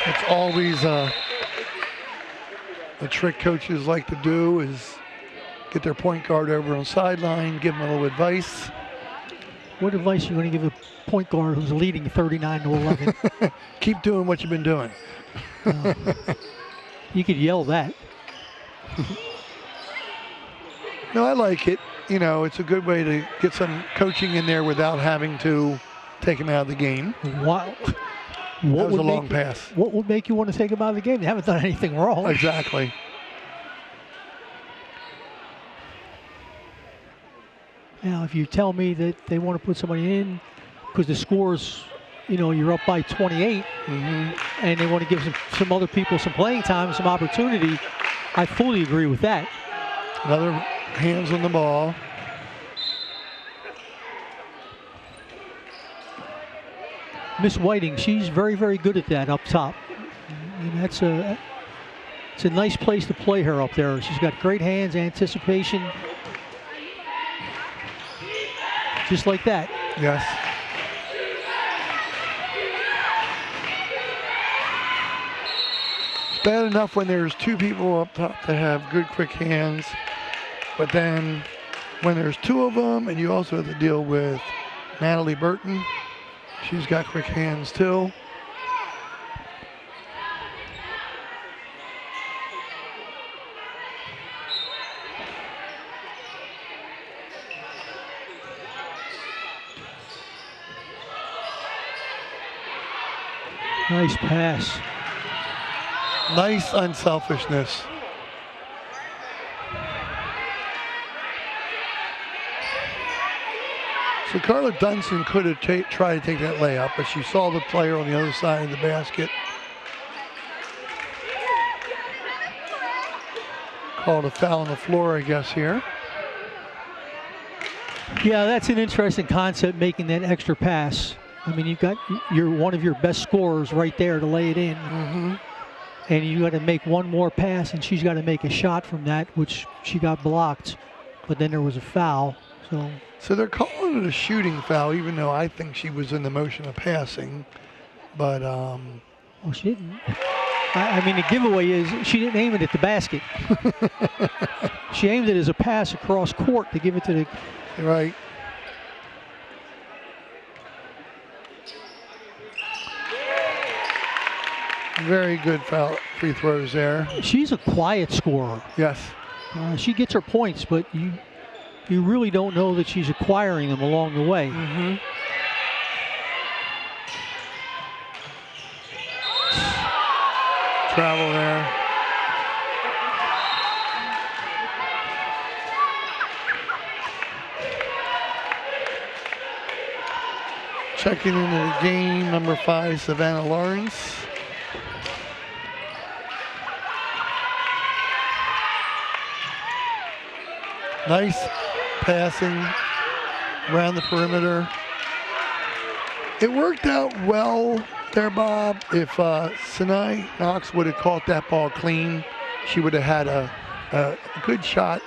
It's always a trick coaches like to do, is get their point guard over on sideline, give him a little advice. What advice are you going to give a point guard who's leading 39-11? Keep doing what you've been doing. You could yell that. No, I like it. You know, it's a good way to get some coaching in there without having to take him out of the game. Wow. That was a long pass. What would make you want to take him out of the game? They haven't done anything wrong. Exactly. Now, if you tell me that they want to put somebody in because the score's you're up by 28, and they want to give some other people some playing time, some opportunity. I fully agree with that. Another hands on the ball. Miss Whiting, she's very, very good at that up top. And it's a nice place to play her up there. She's got great hands, anticipation. Just like that. Yes. It's bad enough when there's two people up top that have good, quick hands. But then when there's two of them, and you also have to deal with Natalie Burton. She's got quick hands too. Nice pass. Nice unselfishness. So Carla Dunson could have tried to take that layup, but she saw the player on the other side of the basket. Called a foul on the floor, I guess, here. Yeah, that's an interesting concept, making that extra pass. I mean, you've got one of your best scorers right there to lay it in. And you got to make one more pass, and she's got to make a shot from that, which she got blocked. But then there was a foul. So they're calling it a shooting foul, even though I think she was in the motion of passing. But well, she didn't. I mean, the giveaway is she didn't aim it at the basket. She aimed it as a pass across court to give it to the. Right. Very good foul free throws there. She's a quiet scorer. Yes. She gets her points, but you really don't know that she's acquiring them along the way. Travel there. Checking into the game, number 5, Savannah Lawrence. Nice passing around the perimeter. It worked out well there, Bob. If Sinai Knox would have caught that ball clean, she would have had a good shot,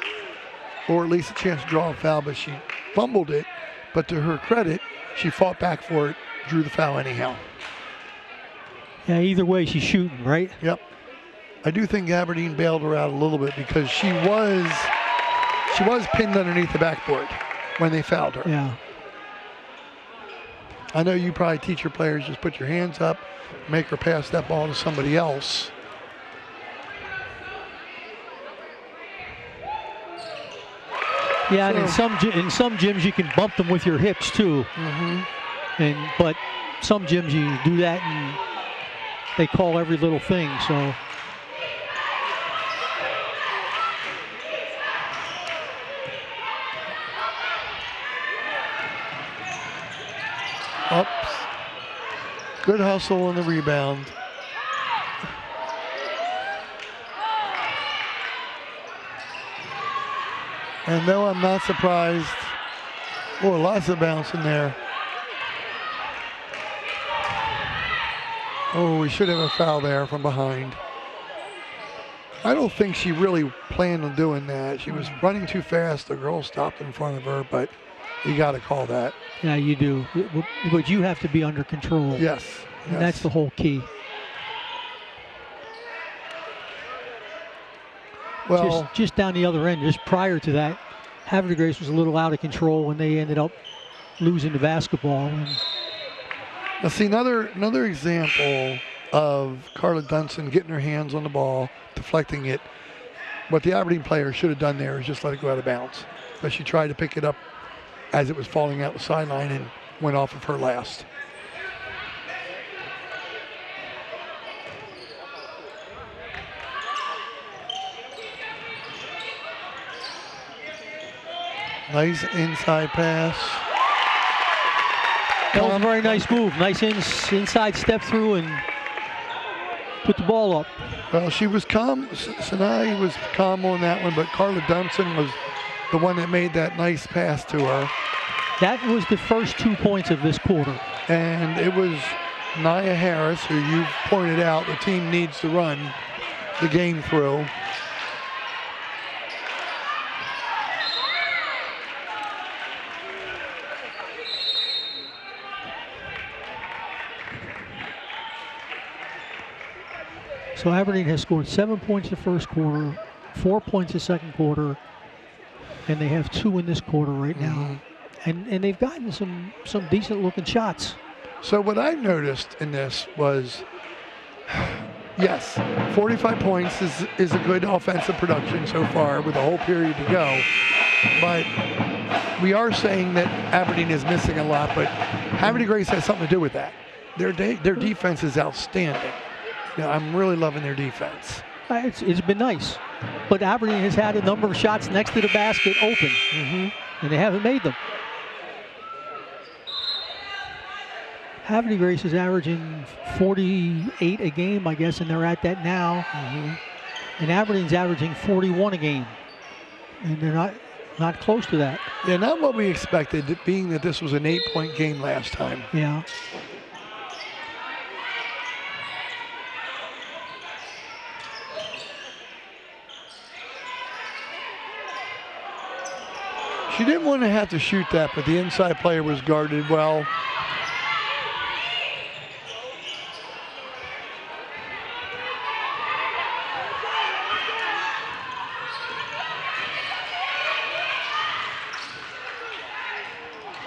or at least a chance to draw a foul, but she fumbled it. But to her credit, she fought back for it, drew the foul anyhow. Yeah, either way, she's shooting, right? Yep. I do think Aberdeen bailed her out a little bit because she was pinned underneath the backboard when they fouled her. Yeah. I know you probably teach your players, just put your hands up, make her pass that ball to somebody else. Yeah, and in some gyms you can bump them with your hips too. But some gyms you do that and they call every little thing. So. Oops. Good hustle on the rebound. And no, I'm not surprised. Oh, lots of bounce in there. Oh, we should have a foul there from behind. I don't think she really planned on doing that. She was running too fast. The girl stopped in front of her, but you got to call that. Yeah, you do. But you have to be under control. Yes. And that's the whole key. Well, just down the other end, just prior to that, Havre Grace was a little out of control when they ended up losing the basketball. And now see another example of Carla Dunson getting her hands on the ball, deflecting it. What the Aberdeen player should have done there is just let it go out of bounds. But she tried to pick it up as it was falling out the sideline and went off of her last. Nice inside pass. That was a very nice move. Nice inside step through and put the ball up. Well, she was calm. Sinai was calm on that one, but Carla Dunson was the one that made that nice pass to her. That was the first 2 points of this quarter. And it was Nia Harris, who you pointed out the team needs to run the game through. So Aberdeen has scored 7 points the first quarter, 4 points the second quarter, and they have 2 in this quarter right now. And they've gotten some decent looking shots. So what I noticed in this was, yes, 45 points is a good offensive production so far with a whole period to go. But we are saying that Aberdeen is missing a lot, but Havre Grace has something to do with that. Their defense is outstanding. You know, I'm really loving their defense. It's been nice. But Aberdeen has had a number of shots next to the basket open, and they haven't made them. Havre Grace is averaging 48 a game, I guess, and they're at that now. And Aberdeen's averaging 41 a game, and they're not close to that. Yeah, not what we expected, being that this was an 8-point game last time. Yeah. She didn't want to have to shoot that, but the inside player was guarded well.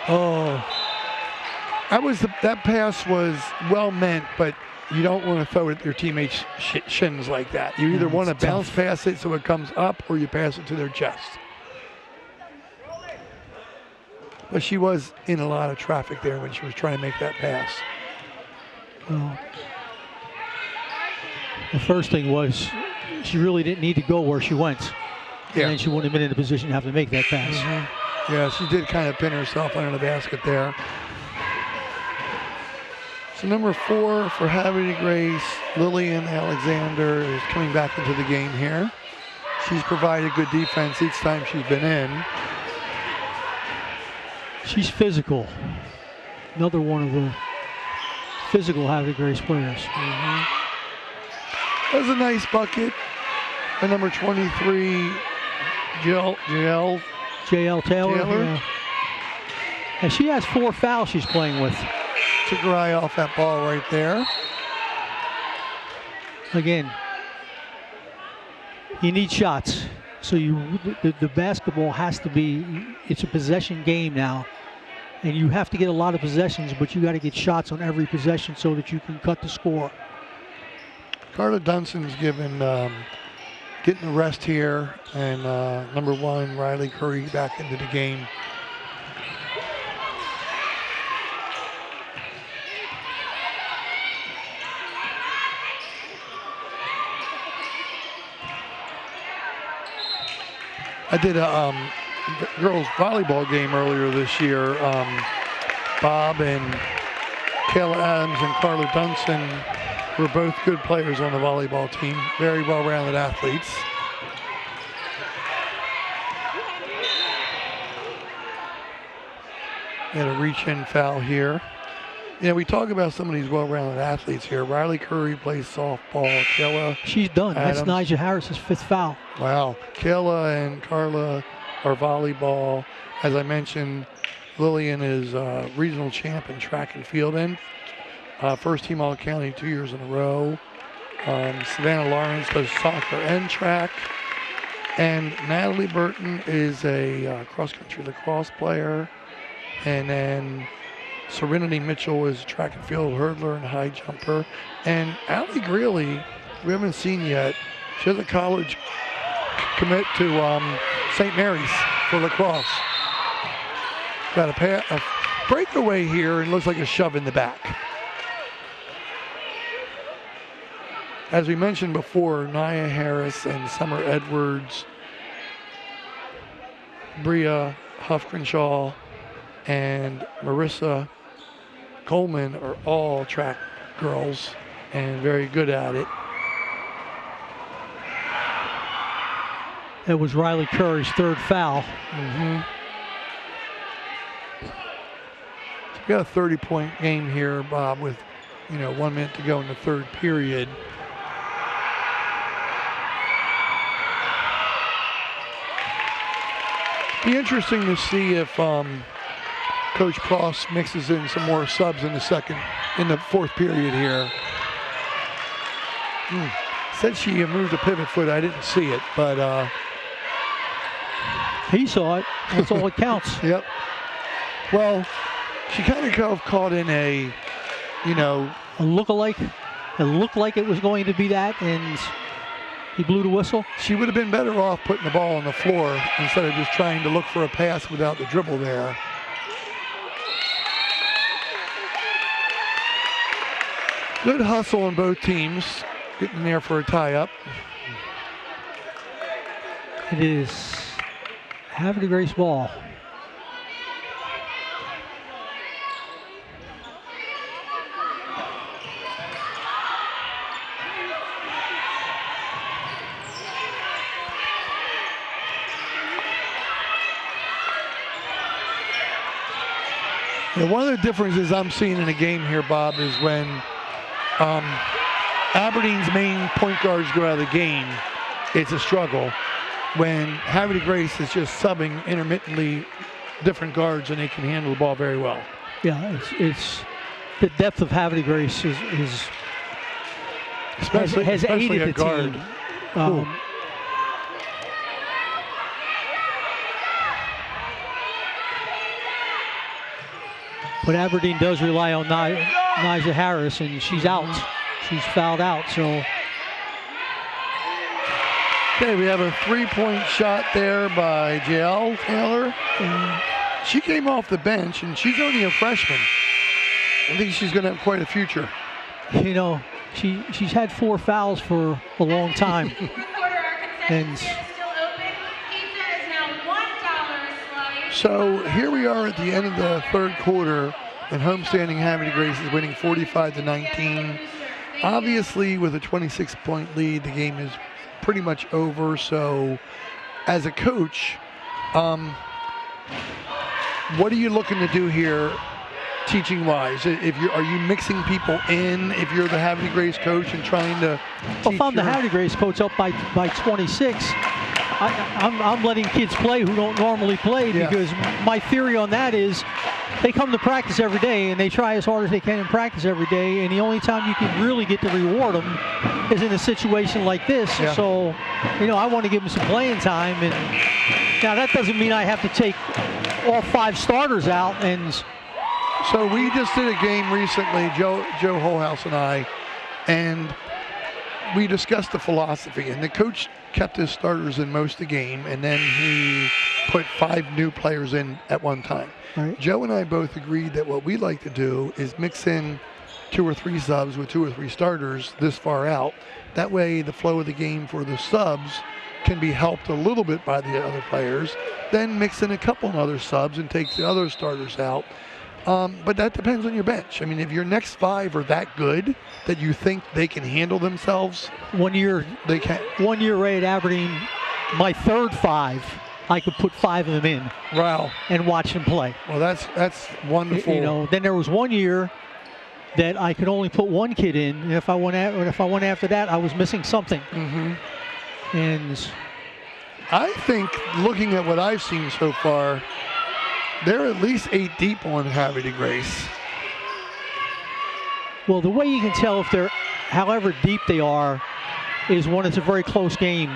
Oh, that pass was well meant, but you don't want to throw it at your teammates' shins like that. You either want to bounce past it so it comes up, or you pass it to their chest. But she was in a lot of traffic there when she was trying to make that pass. Well, the first thing was she really didn't need to go where she went. Yeah. And then she wouldn't have been in a position to have to make that pass. Yeah, she did kind of pin herself under the basket there. So number 4 for Havre Grace, Lillian Alexander is coming back into the game here. She's provided good defense each time she's been in. She's physical. Another one of the physical Havre Grace players. That was a nice bucket. And number 23, JL Taylor. Yeah. And she has 4 fouls she's playing with. Took her eye off that ball right there. Again, you need shots. So the basketball has to be, it's a possession game now. And you have to get a lot of possessions, but you got to get shots on every possession so that you can cut the score. Carla Dunson's getting the rest here, and number 1, Riley Curry, back into the game. I did a girls volleyball game earlier this year. Bob and Kayla Adams and Carla Dunson were both good players on the volleyball team, very well-rounded athletes. We had a reach-in foul here. You know, we talk about some of these well-rounded athletes here. Riley Curry plays softball. Kayla, she's done. Adams. That's Nigel Harris's 5th foul. Wow. Kayla and Carla are volleyball. As I mentioned, Lillian is regional champ in track and field, and first team All-County 2 years in a row. Savannah Lawrence does soccer and track. And Natalie Burton is a cross-country lacrosse player. And then Serenity Mitchell is track and field hurdler and high jumper. And Allie Greeley, we haven't seen yet. She has a college commit to St. Mary's for lacrosse. Got a breakaway here, and looks like a shove in the back. As we mentioned before, Nia Harris and Summer Edwards, Bria Huffgrinshaw, and Marissa Coleman are all track girls and very good at it. That was Riley Curry's third foul. So we got a 30-point game here, Bob, with 1 minute to go in the third period. Be interesting to see if Coach Pross mixes in some more subs in the fourth period here. Said she moved a pivot foot. I didn't see it, but he saw it. That's all that counts. Yep. Well, she kind of caught in a, a look-alike. It looked like it was going to be that, and he blew the whistle. She would have been better off putting the ball on the floor instead of just trying to look for a pass without the dribble there. Good hustle on both teams, getting there for a tie-up. It is Havre Grace ball. Yeah, one of the differences I'm seeing in the game here, Bob, is when Aberdeen's main point guards go out of the game, it's a struggle. When Havre Grace is just subbing intermittently different guards and they can handle the ball very well. Yeah, it's the depth of Havre Grace has especially aided a the guard. team. But Aberdeen does rely on Nyjah Harris, and she's out. She's fouled out, so. Okay, we have a three-point shot there by JL Taylor. She came off the bench, and she's only a freshman. I think she's going to have quite a future. She's had 4 fouls for a long time. And so here we are at the end of the third quarter, and homestanding Havre Grace is winning 45-19. Obviously, with a 26-point lead, the game is pretty much over. So, as a coach, what are you looking to do here, teaching-wise? Are you mixing people in? If you're the Havre Grace coach and trying to if I'm the Havre Grace coach up by 26, I'm letting kids play who don't normally play, because my theory on that is they come to practice every day and they try as hard as they can in practice every day, and the only time you can really get to reward them is in a situation like this. So, I want to give them some playing time, and now that doesn't mean I have to take all 5 starters out. And so we just did a game recently, Joe Holhouse and I, and we discussed the philosophy, and the coach kept his starters in most of the game, and then he put 5 new players in at one time. Right. Joe and I both agreed that what we like to do is mix in 2 or 3 subs with 2 or 3 starters this far out. That way the flow of the game for the subs can be helped a little bit by the other players. Then mix in a couple of other subs and take the other starters out. But that depends on your bench. I mean, if your next 5 are that good that you think they can handle themselves, one year they can. One year, Ray, at Aberdeen, my third 5, I could put 5 of them in. Wow. And watch them play. Well, that's wonderful. Then there was one year that I could only put 1 kid in, and if I went after that, I was missing something. And I think, looking at what I've seen so far, they're at least 8 deep on Havre Grace. Well, the way you can tell if they're, however deep they are, is when it's a very close game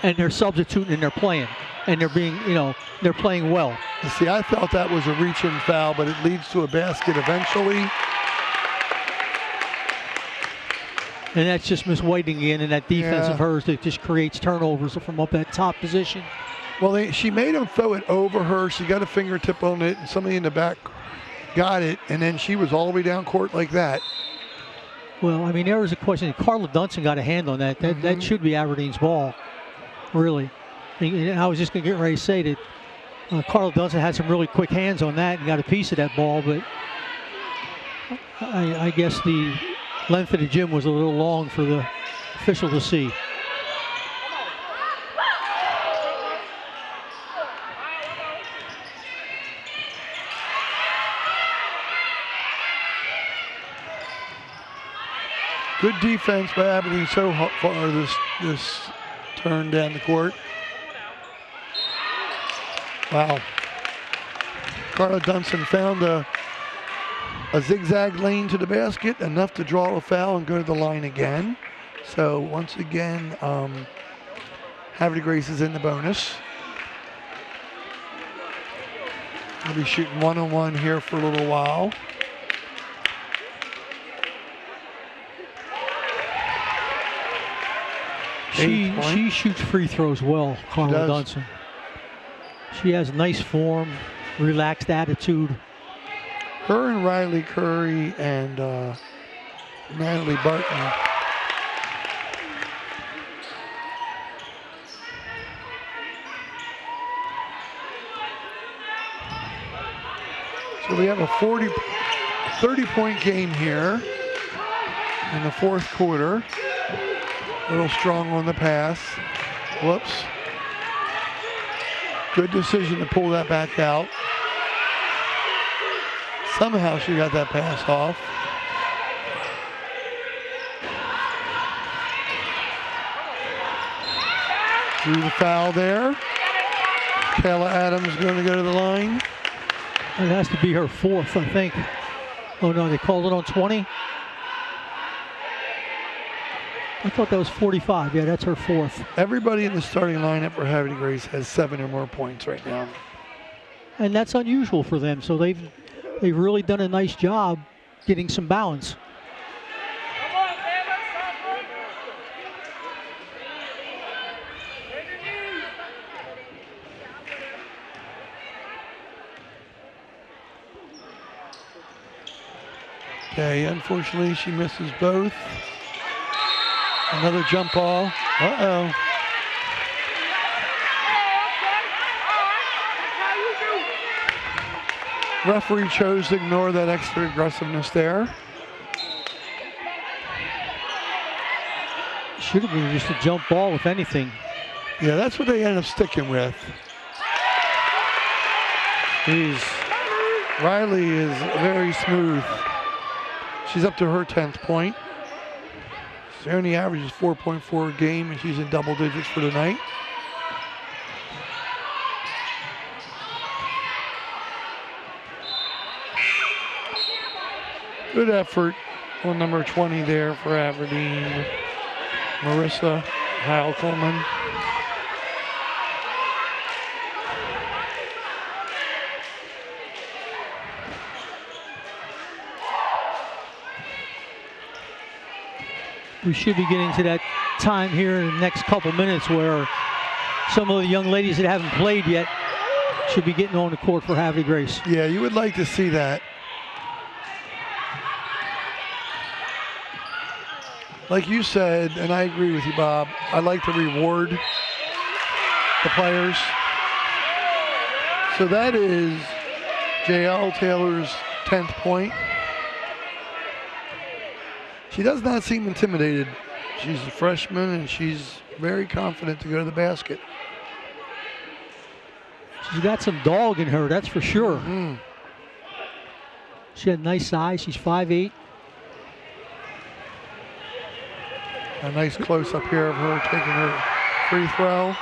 and they're substituting and they're playing. And they're being, they're playing well. You see, I felt that was a reach-in foul, but it leads to a basket eventually. And that's just Miss Whiting again, and that defense of hers that just creates turnovers from up that top position. Well, she made him throw it over her. She got a fingertip on it, and somebody in the back got it, and then she was all the way down court like that. Well, I mean, there was a question. Carla Dunson got a hand on that. That should be Aberdeen's ball, really. And I was just going to get ready to say that Carla Dunson had some really quick hands on that and got a piece of that ball, but I guess the length of the gym was a little long for the official to see. Good defense by Aberdeen so far this turn down the court. Wow. Carla Dunson found a zigzag lane to the basket, enough to draw a foul and go to the line again. So once again, Havre Grace is in the bonus. We'll be shooting one-on-one here for a little while. She shoots free throws well, Carla Dunson. She has nice form, relaxed attitude. Her and Riley Curry and Natalie Barton. So we have a 30-point game here in the fourth quarter. A little strong on the pass. Whoops. Good decision to pull that back out. Somehow she got that pass off. Drew the foul there. Kayla Adams going to go to the line. It has to be her fourth, I think. Oh no, they called it on 20. I thought that was 45. Yeah, that's her fourth. Everybody in the starting lineup for Havre Grace has 7 or more points right now. And that's unusual for them, so they've really done a nice job getting some balance. Okay, unfortunately she misses both. Another jump ball. Uh-oh. Referee chose to ignore that extra aggressiveness there. Should have been just a jump ball, if anything. Yeah, that's what they ended up sticking with. Riley is very smooth. She's up to her 10th point. She only averages 4.4 a game, and she's in double digits for the night. Good effort on number 20 there for Aberdeen, Marissa Heil-Coleman. We should be getting to that time here in the next couple minutes where some of the young ladies that haven't played yet should be getting on the court for Havre Grace. Yeah, you would like to see that. Like you said, and I agree with you, Bob, I like to reward the players. So that is JL Taylor's 10th point. She does not seem intimidated. She's a freshman and she's very confident to go to the basket. She's got some dog in her, that's for sure. Mm-hmm. She had nice size, she's 5'8". A nice close-up here of her taking her free throw.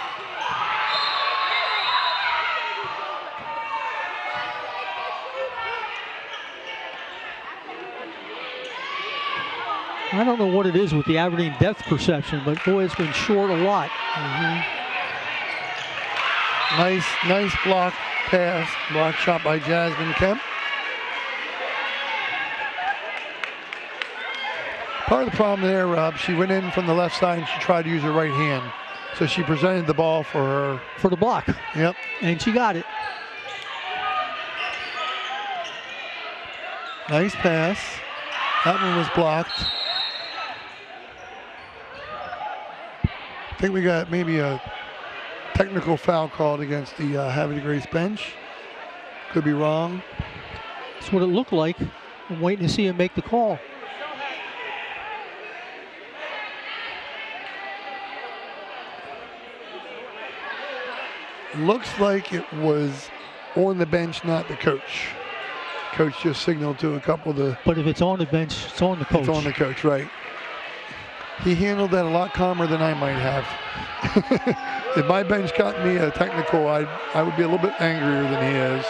I don't know what it is with the Aberdeen depth perception, but boy, it's been short a lot. Mm-hmm. Nice block shot by Jasmine Kemp. Part of the problem there, Rob, she went in from the left side and she tried to use her right hand. So she presented the ball for her. For the block. Yep. And she got it. Nice pass. That one was blocked. I think we got maybe a technical foul called against the Havre Grace bench. Could be wrong. That's what it looked like. I'm waiting to see him make the call. Looks like it was on the bench, not the coach. Coach just signaled to a couple of the... But if it's on the bench, it's on the coach. It's on the coach, right. He handled that a lot calmer than I might have. If my bench got me a technical, I would be a little bit angrier than he is.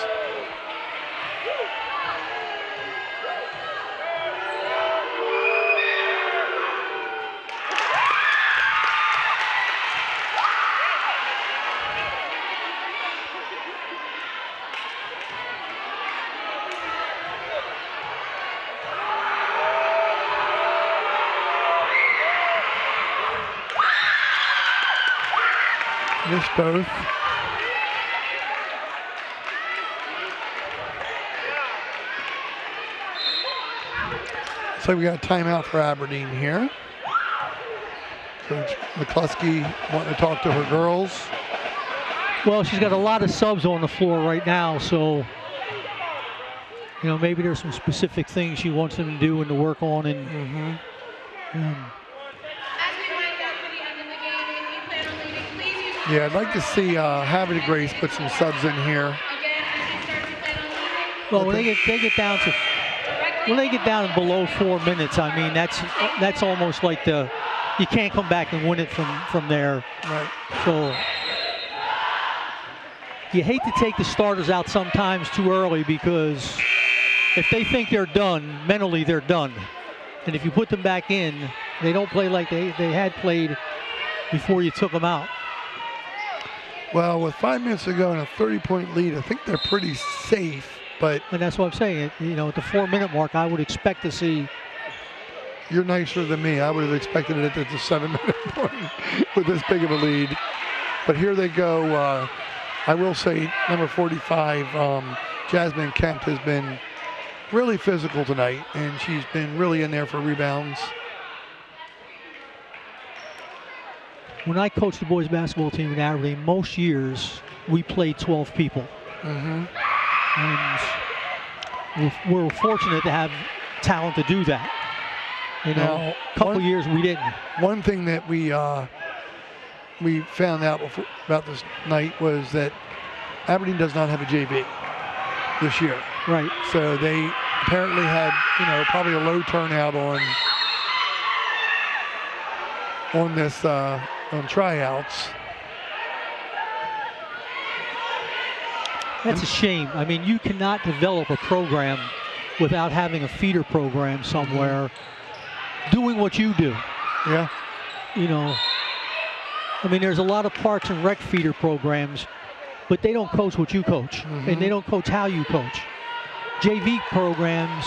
Missed both. So we got a timeout for Aberdeen here. Coach McCluskey wanting to talk to her girls. Well, she's got a lot of subs on the floor right now, so you know, maybe there's some specific things she wants them to do and to work on. And As we wind down for the end of the game, if you plan on leaving, please use the Yeah, I'd like to see Havre Grace put some subs in here. again as you start to plan on leaving. well, when they get down to below 4 minutes, I mean that's almost like you can't come back and win it from there. Right. So you hate to take the starters out sometimes too early, because if they think they're done, mentally they're done. And if you put them back in, they don't play like they had played before you took them out. Well, with 5 minutes to go and a 30-point lead, I think they're pretty safe. But And that's what I'm saying. You know, at the 4 minute mark, I would expect to see. you're nicer than me. I would have expected it at the 7 minute point with this big of a lead. But here they go. I will say number 45, Jasmine Kemp, has been really physical tonight, and she's been really in there for rebounds. When I coached the boys basketball team in Aberdeen, most years we played 12 people. And we're fortunate to have talent to do that. You know, Now, a couple years we didn't. One thing that we found out about this night was that Aberdeen does not have a JV this year. Right. So they apparently had, probably a low turnout on this on tryouts. That's a shame. I mean, you cannot develop a program without having a feeder program somewhere doing what you do. Yeah. You know, I mean, there's a lot of parks and rec feeder programs, but they don't coach what you coach, and they don't coach how you coach. JV programs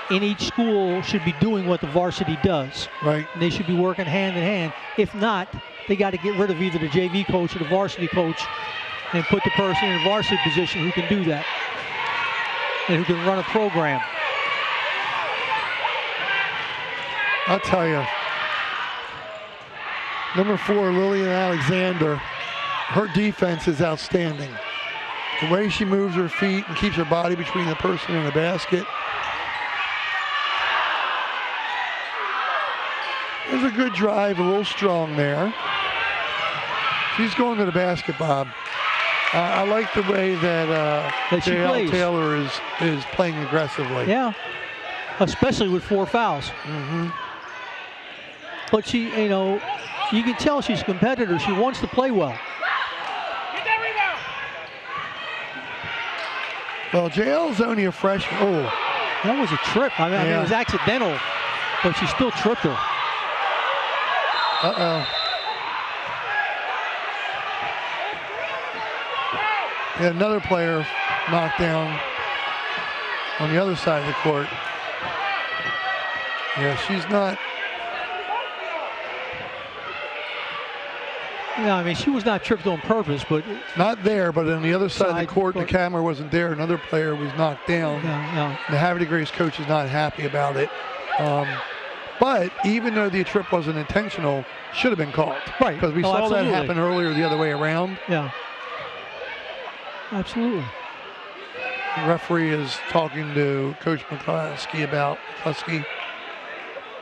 in each school should be doing what the varsity does. Right. And they should be working hand in hand. If not, they got to get rid of either the JV coach or the varsity coach and put the person in a varsity position who can do that and who can run a program. I'll tell you, number 4, Lillian Alexander, her defense is outstanding. The way she moves her feet and keeps her body between the person and the basket. There's a good drive, a little strong there. She's going to the basket, Bob. I like the way that JL Taylor is playing aggressively. Yeah, especially with 4 fouls. But she, you can tell she's a competitor. She wants to play well. Well, JL's only a freshman. Oh, that was a trip. I mean, it was accidental, but she still tripped her. Uh-oh. Yeah, another player knocked down on the other side of the court. Yeah, she's not. Yeah, I mean, she was not tripped on purpose, but Not there, but on the other side of the court, the camera wasn't there. Another player was knocked down. yeah. The Havre Grace coach is not happy about it. But even though the trip wasn't intentional, should have been called. Right. Because we Oh, saw absolutely. that happen earlier the other way around. Yeah. Absolutely. The referee is talking to Coach McCluskey about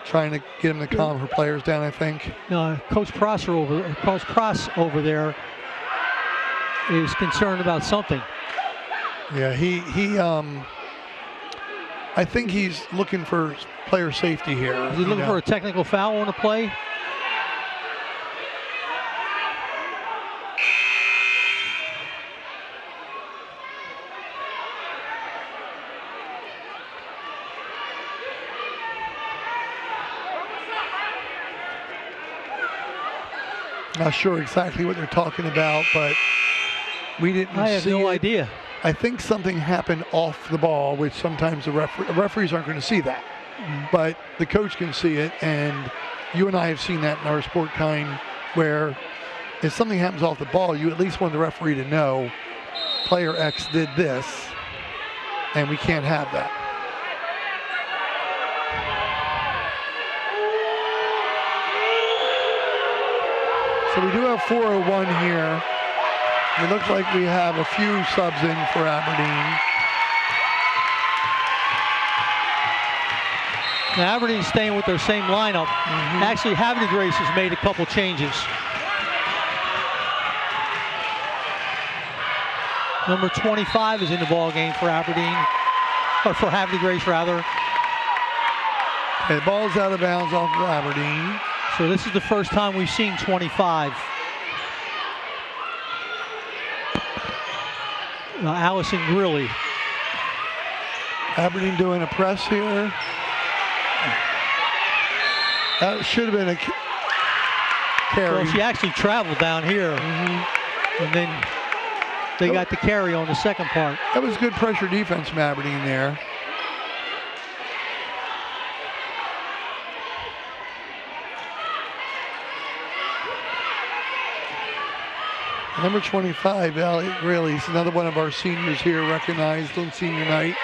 trying to get him to calm her players down, I think. No, Coach Pross over there is concerned about something. Yeah, I think he's looking for player safety here. Is he looking for a technical foul on the play? Not sure exactly what they're talking about, but we didn't see it. I have no idea. I think something happened off the ball, which sometimes the referees aren't going to see that. But the coach can see it, and you and I have seen that in our sport kind, where if something happens off the ball, you at least want the referee to know player X did this, and we can't have that. So we do have 4:01 here. It looks like we have a few subs in for Aberdeen. Now Aberdeen's staying with their same lineup. Actually, Havre Grace has made a couple changes. Number 25 is in the ball game for Aberdeen, or for Havre Grace rather. Okay, the ball's out of bounds off of Aberdeen. So this is the first time we've seen 25. Allison Grilly. Aberdeen doing a press here. That should have been a carry. Well, she actually traveled down here, and then they got the carry on the second part. That was good pressure defense from Aberdeen there. Number 25, Allie Greeley, is another one of our seniors here, recognized on senior night.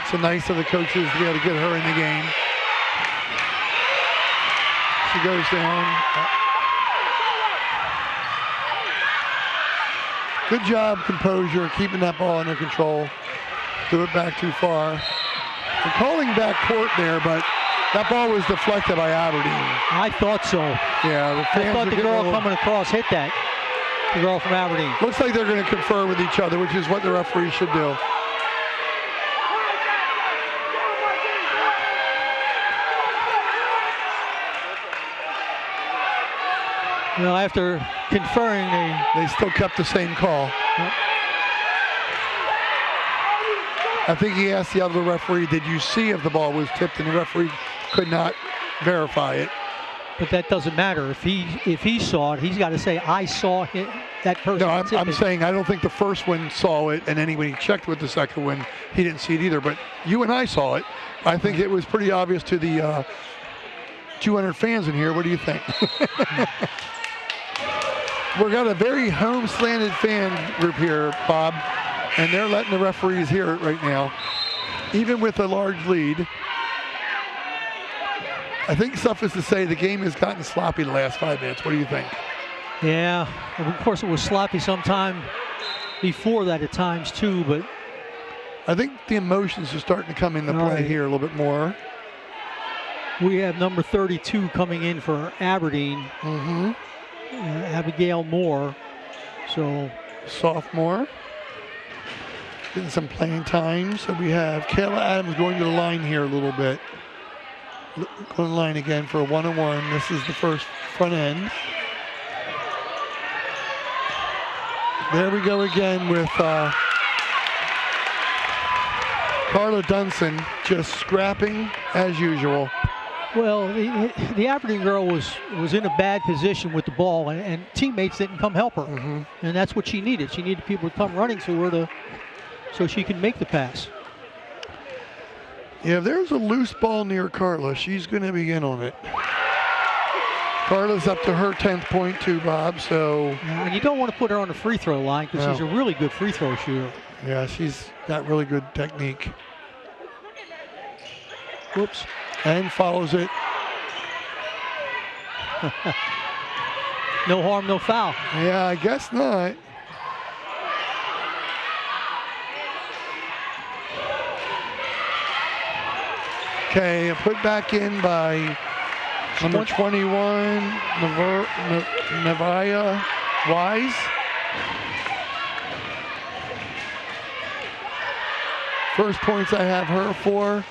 So nice of the coaches to be able to get her in the game. She goes down. Good job, composure, keeping that ball under control. Threw it back too far. They're calling back court there, but that ball was deflected by Aberdeen. I thought so. Yeah, the fans I thought the girl coming across hit that. The girl from Aberdeen. Looks like they're going to confer with each other, which is what the referee should do. Well, after conferring, they still kept the same call. I think he asked the other referee, did you see if the ball was tipped? And the referee could not verify it. But that doesn't matter. If he saw it, he's got to say, I saw that person. No, I'm saying I don't think the first one saw it, and then when he checked with the second one, he didn't see it either. But you and I saw it. I think it was pretty obvious to the 200 fans in here. What do you think? We've got a very home-slanted fan group here, Bob, and they're letting the referees hear it right now, even with a large lead. I think suffice to say the game has gotten sloppy the last 5 minutes. What do you think? Yeah, of course it was sloppy sometime before that at times too, but I think the emotions are starting to come into play here a little bit more. We have number 32 coming in for Aberdeen, Abigail Moore. So sophomore, getting some playing time. So we have Kayla Adams going to the line here a little bit. Going to the line again for a one-on-one. This is the first front end. There we go again with Carla Dunson just scrapping as usual. Well, the Aberdeen girl was in a bad position with the ball, and teammates didn't come help her. And that's what she needed. She needed people to come running to her so she can make the pass. Yeah, if there's a loose ball near Carla, she's going to be in on it. Carla's up to her 10th point too, Bob, so... And you don't want to put her on the free throw line because she's a really good free throw shooter. Yeah, she's got really good technique. Whoops. And follows it. No harm, no foul. Yeah, I guess not. Okay, put back in by number 21, Nevaeh Wise. First points I have her for.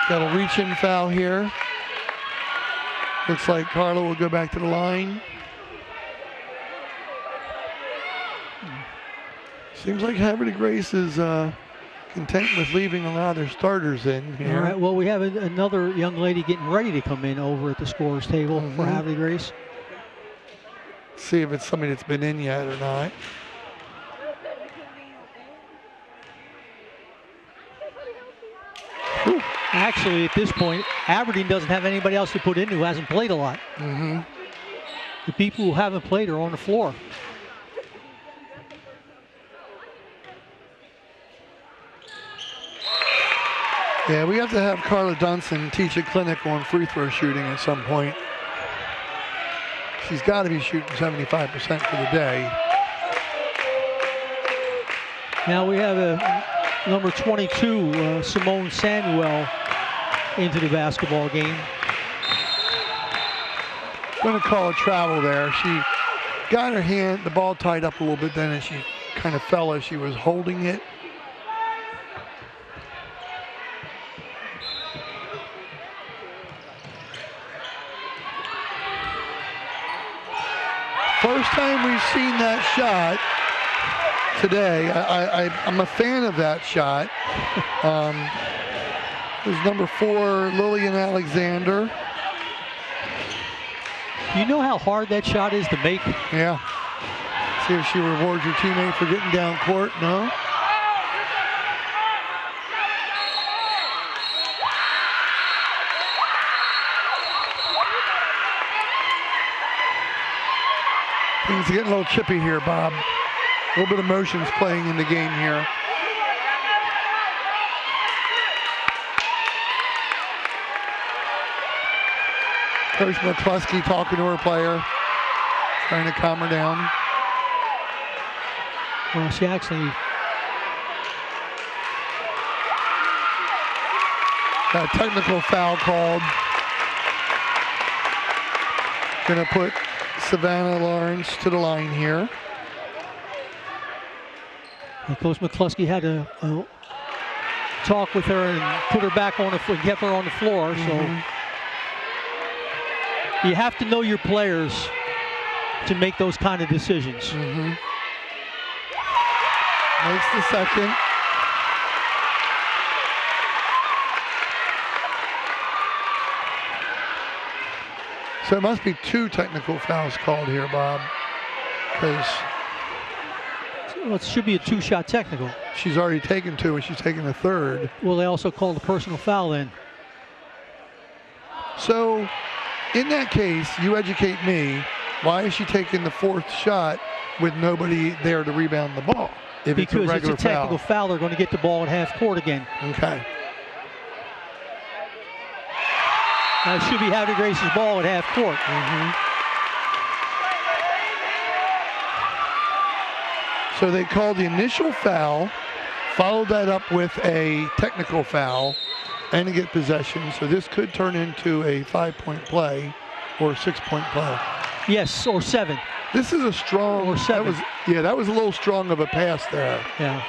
Got a reach-in foul here. Looks like Carla will go back to the line. Seems like Havre Grace is content with leaving a lot of their starters in here. All right, well, we have another young lady getting ready to come in over at the scorer's table for Havre Grace. See if it's somebody that's been in yet or not. Whew. Actually, at this point, Aberdeen doesn't have anybody else to put in who hasn't played a lot. The people who haven't played are on the floor. Yeah, we have to have Carla Dunson teach a clinic on free throw shooting at some point. She's got to be shooting 75% for the day. Now we have a number 22, Simone Samuel, into the basketball game. Going to call a travel there. She got her hand, the ball tied up a little bit then, and she kind of fell as she was holding it. First time we've seen that shot today. I'm a fan of that shot. There's number 4, Lillian Alexander. You know how hard that shot is to make? Yeah. See if she rewards her teammate for getting down court. No. Things are getting a little chippy here, Bob. A little bit of motions playing in the game here. Coach McCluskey talking to her player, trying to calm her down. Well, she actually got a technical foul called. Gonna put Savannah Lawrence to the line here. Coach McCluskey had to talk with her and put her back on the floor, get her on the floor. So you have to know your players to make those kind of decisions. Makes the second. So it must be 2 technical fouls called here, Bob, because it should be a 2-shot technical. She's already taken 2 and she's taking a 3rd. Well, they also called a personal foul then. So in that case, you educate me, why is she taking the 4th shot with nobody there to rebound the ball? If because it's a technical foul, they're going to get the ball at half court again. Okay. It should be Havre Grace's ball at half court. So they called the initial foul, followed that up with a technical foul, and to get possession. So this could turn into a 5-point play or a 6-point play. Yes, or 7. This is a strong. Or 7. That was a little strong of a pass there. Yeah.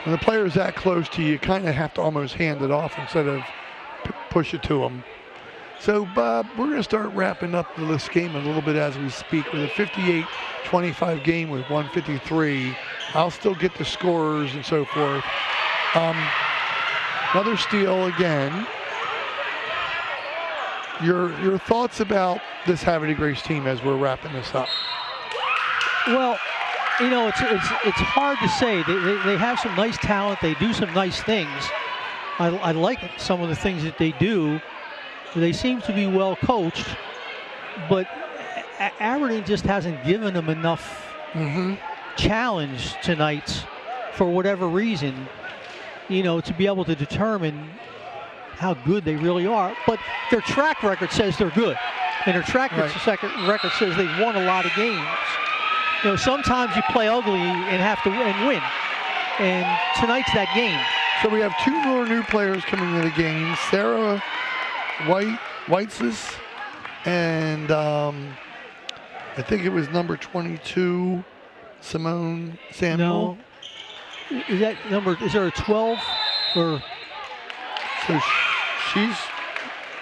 When the player's that close to you, you kind of have to almost hand it off instead of push it to them. So, Bob, we're going to start wrapping up this game a little bit as we speak with a 58-25 game with 153. I'll still get the scorers and so forth. Another steal again. Your thoughts about this Havre Grace team as we're wrapping this up? Well, you know, it's hard to say. They have some nice talent. They do some nice things. I like some of the things that they do. They seem to be well coached, but Aberdeen just hasn't given them enough challenge tonight for whatever reason, you know, to be able to determine how good they really are. But their track record says they're good, and their track record says they've won a lot of games. You know, sometimes you play ugly and have to win, and tonight's that game. So we have 2 more new players coming into the game. Sarah Whitesis and I think it was number 22, Simone Samuel. No. Is that number, is there a 12 or? So she's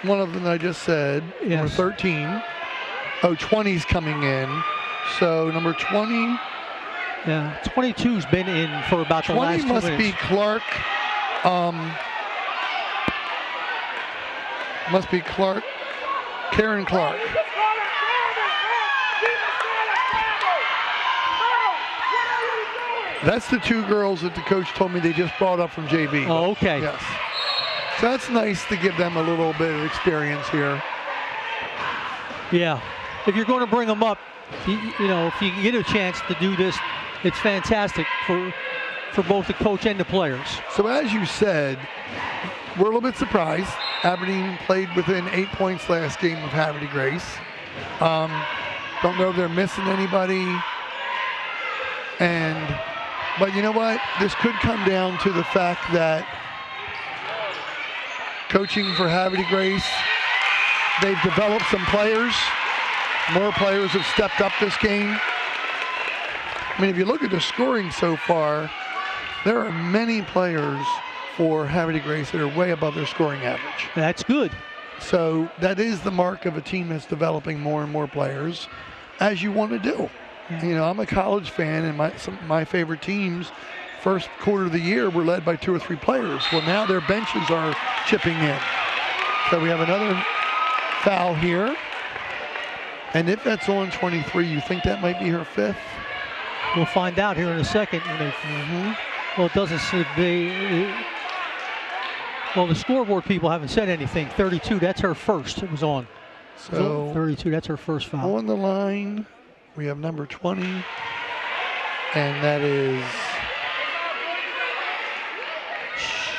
one of them I just said, Yes. number 13. Oh, 20's coming in. So number 20. Yeah, 22's been in for about the last 2 minutes. 20 must be Clark. Must be Clark. Karen Clark. That's the 2 girls that the coach told me they just brought up from JV. Oh, okay. Yes. So that's nice to give them a little bit of experience here. Yeah. If you're going to bring them up, you know, if you get a chance to do this, it's fantastic for both the coach and the players. So as you said, we're a little bit surprised. Aberdeen played within 8 points last game of Havre de Grace. Don't know if they're missing anybody. But you know what? This could come down to the fact that coaching for Havre de Grace, they've developed some players. More players have stepped up this game. I mean, if you look at the scoring so far, there are many players for Havre de Grace that are way above their scoring average. That's good. So that is the mark of a team that's developing more and more players, as you want to do. Yeah. You know, I'm a college fan, and some of my favorite teams, first quarter of the year, were led by 2 or 3 players. Well, now their benches are chipping in. So we have another foul here. And if that's on 23, you think that might be her 5th? We'll find out here in a second. Well, it doesn't seem to be. Well, the scoreboard people haven't said anything. 32, that's her first. It was on. So 32, that's her first foul. On the line, we have number 20, and that is.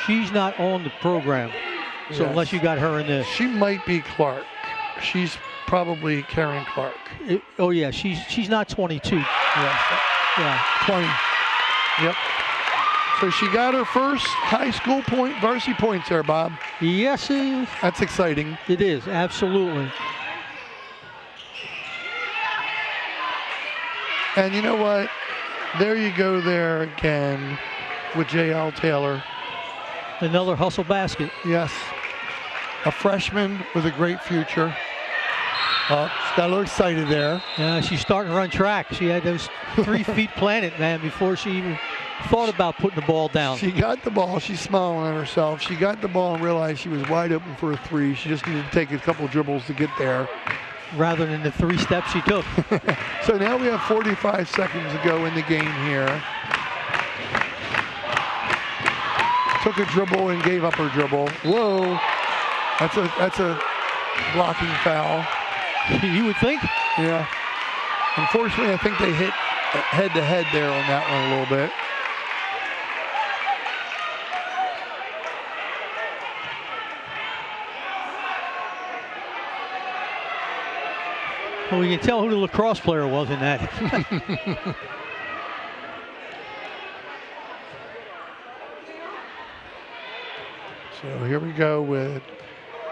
She's not on the program, so Yes. unless you got her in this. She might be Clark. She's probably Karen Clark. Oh yeah, she's not 22. Yes. Yeah. 20. Yep. So she got her first high school varsity points there, Bob. Yes, That's exciting. it is, absolutely. And you know what? There you go there again with J.L. Taylor. Another hustle basket. Yes. A freshman with a great future. She's got a little excited there. Yeah, she's starting to run track. She had those 3 feet planted, man, before she even thought about putting the ball down. She got the ball. She's smiling at herself. She got the ball and realized she was wide open for a 3. She just needed to take a couple dribbles to get there. Rather than the 3 steps she took. So now we have 45 seconds to go in the game here. Took a dribble and gave up her dribble. Whoa. That's a blocking foul. You would think. Yeah. Unfortunately, I think they hit head-to-head there on that one a little bit. Well, we can tell who the lacrosse player was in that. So here we go with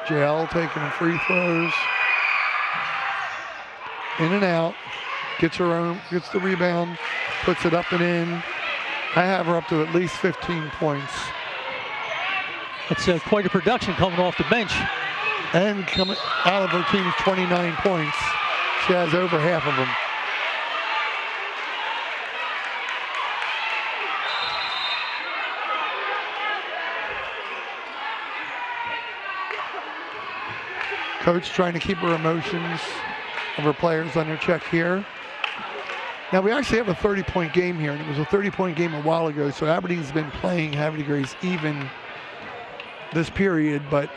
JL taking free throws. In and out. Gets the rebound, puts it up and in. I have her up to at least 15 points. It's quite a production coming off the bench. And coming out of her team's 29 points. She has over half of them. Coach trying to keep her emotions of her players under check here. Now we actually have a 30-point game here, and it was a 30-point game a while ago, so Aberdeen's been playing Havre de Grace even this period, but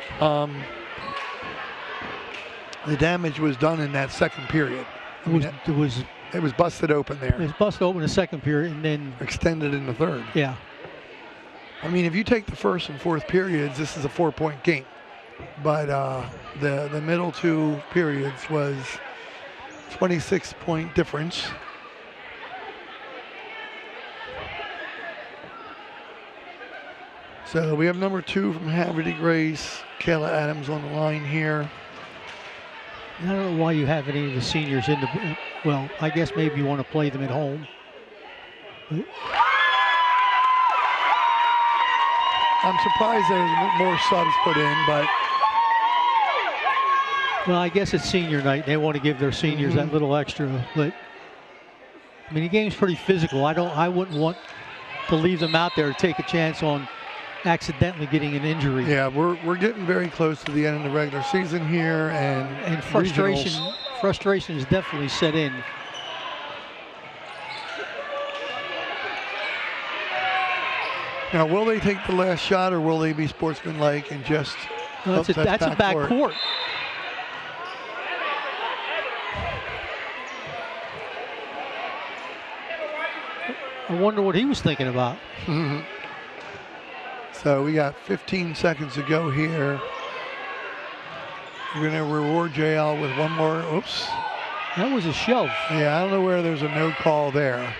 the damage was done in that second period. It was busted open there. It was busted open in the second period and then extended in the third. Yeah. I mean, if you take the first and fourth periods, this is a 4-point game. But the middle 2 periods was 26-point difference. So we have number 2 from Havre de Grace, Kayla Adams on the line here. I don't know why you have any of the seniors in the. Well, I guess maybe you want to play them at home. I'm surprised there's more subs put in, but. Well, I guess it's senior night. They want to give their seniors that little extra. But I mean, the game's pretty physical. I wouldn't want to leave them out there to take a chance on accidentally getting an injury. Yeah, we're getting very close to the end of the regular season here, and frustration is definitely set in. Now, will they take the last shot, or will they be sportsmanlike and just? That's a back court. I wonder what he was thinking about. So we got 15 seconds to go here. We're going to reward JL with one more. Oops. That was a shove. Yeah, I don't know where there's a no call there.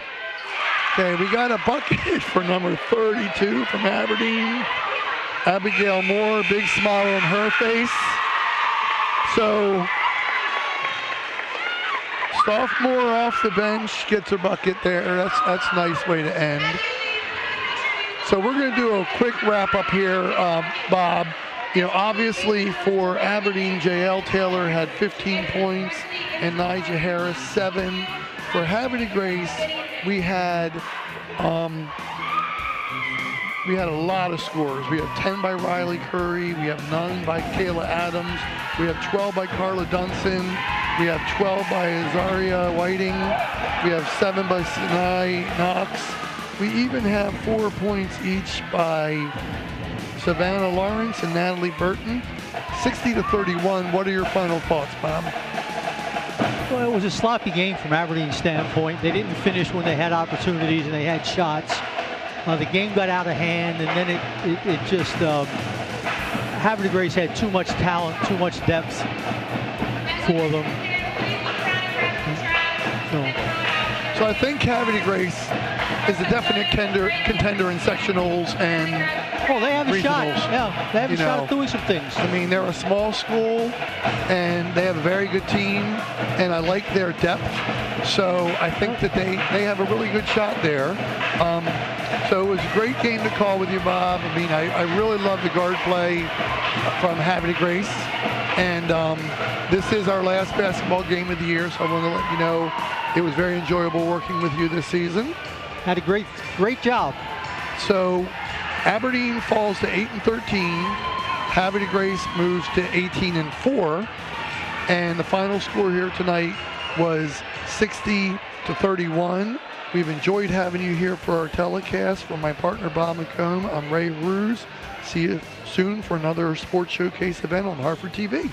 Okay, we got a bucket for number 32 from Aberdeen. Abigail Moore, big smile on her face. So, sophomore off the bench gets a bucket there. That's a nice way to end. So we're going to do a quick wrap up here, Bob. You know, obviously for Aberdeen, JL Taylor had 15 points and Nigel Harris 7. For Havre de Grace, we had a lot of scores. We have 10 by Riley Curry. We have 9 by Kayla Adams. We have 12 by Carla Dunson. We have 12 by Azaria Whiting. We have 7 by Sinai Knox. We even have 4 points each by Savannah Lawrence and Natalie Burton. 60-31. What are your final thoughts, Bob? Well, it was a sloppy game from Aberdeen's standpoint. They didn't finish when they had opportunities and they had shots. The game got out of hand, and then it just Havre de Grace had too much talent, too much depth for them. So I think Havre de Grace is a definite contender in sectionals and they have a regionals. shot. Yeah, they have a shot at doing some things. I mean, they're a small school, and they have a very good team, and I like their depth. So I think that they have a really good shot there. So it was a great game to call with you, Bob. I mean, I really love the guard play from Havre de Grace. And this is our last basketball game of the year, so I want to let you know it was very enjoyable working with you this season. Had a great job. So Aberdeen falls to 8-13. Havre de Grace moves to 18-4. And the final score here tonight was 60-31. We've enjoyed having you here for our telecast. For my partner, Bob McComb, I'm Ray Ruse. See you soon for another Sports Showcase event on Hartford TV.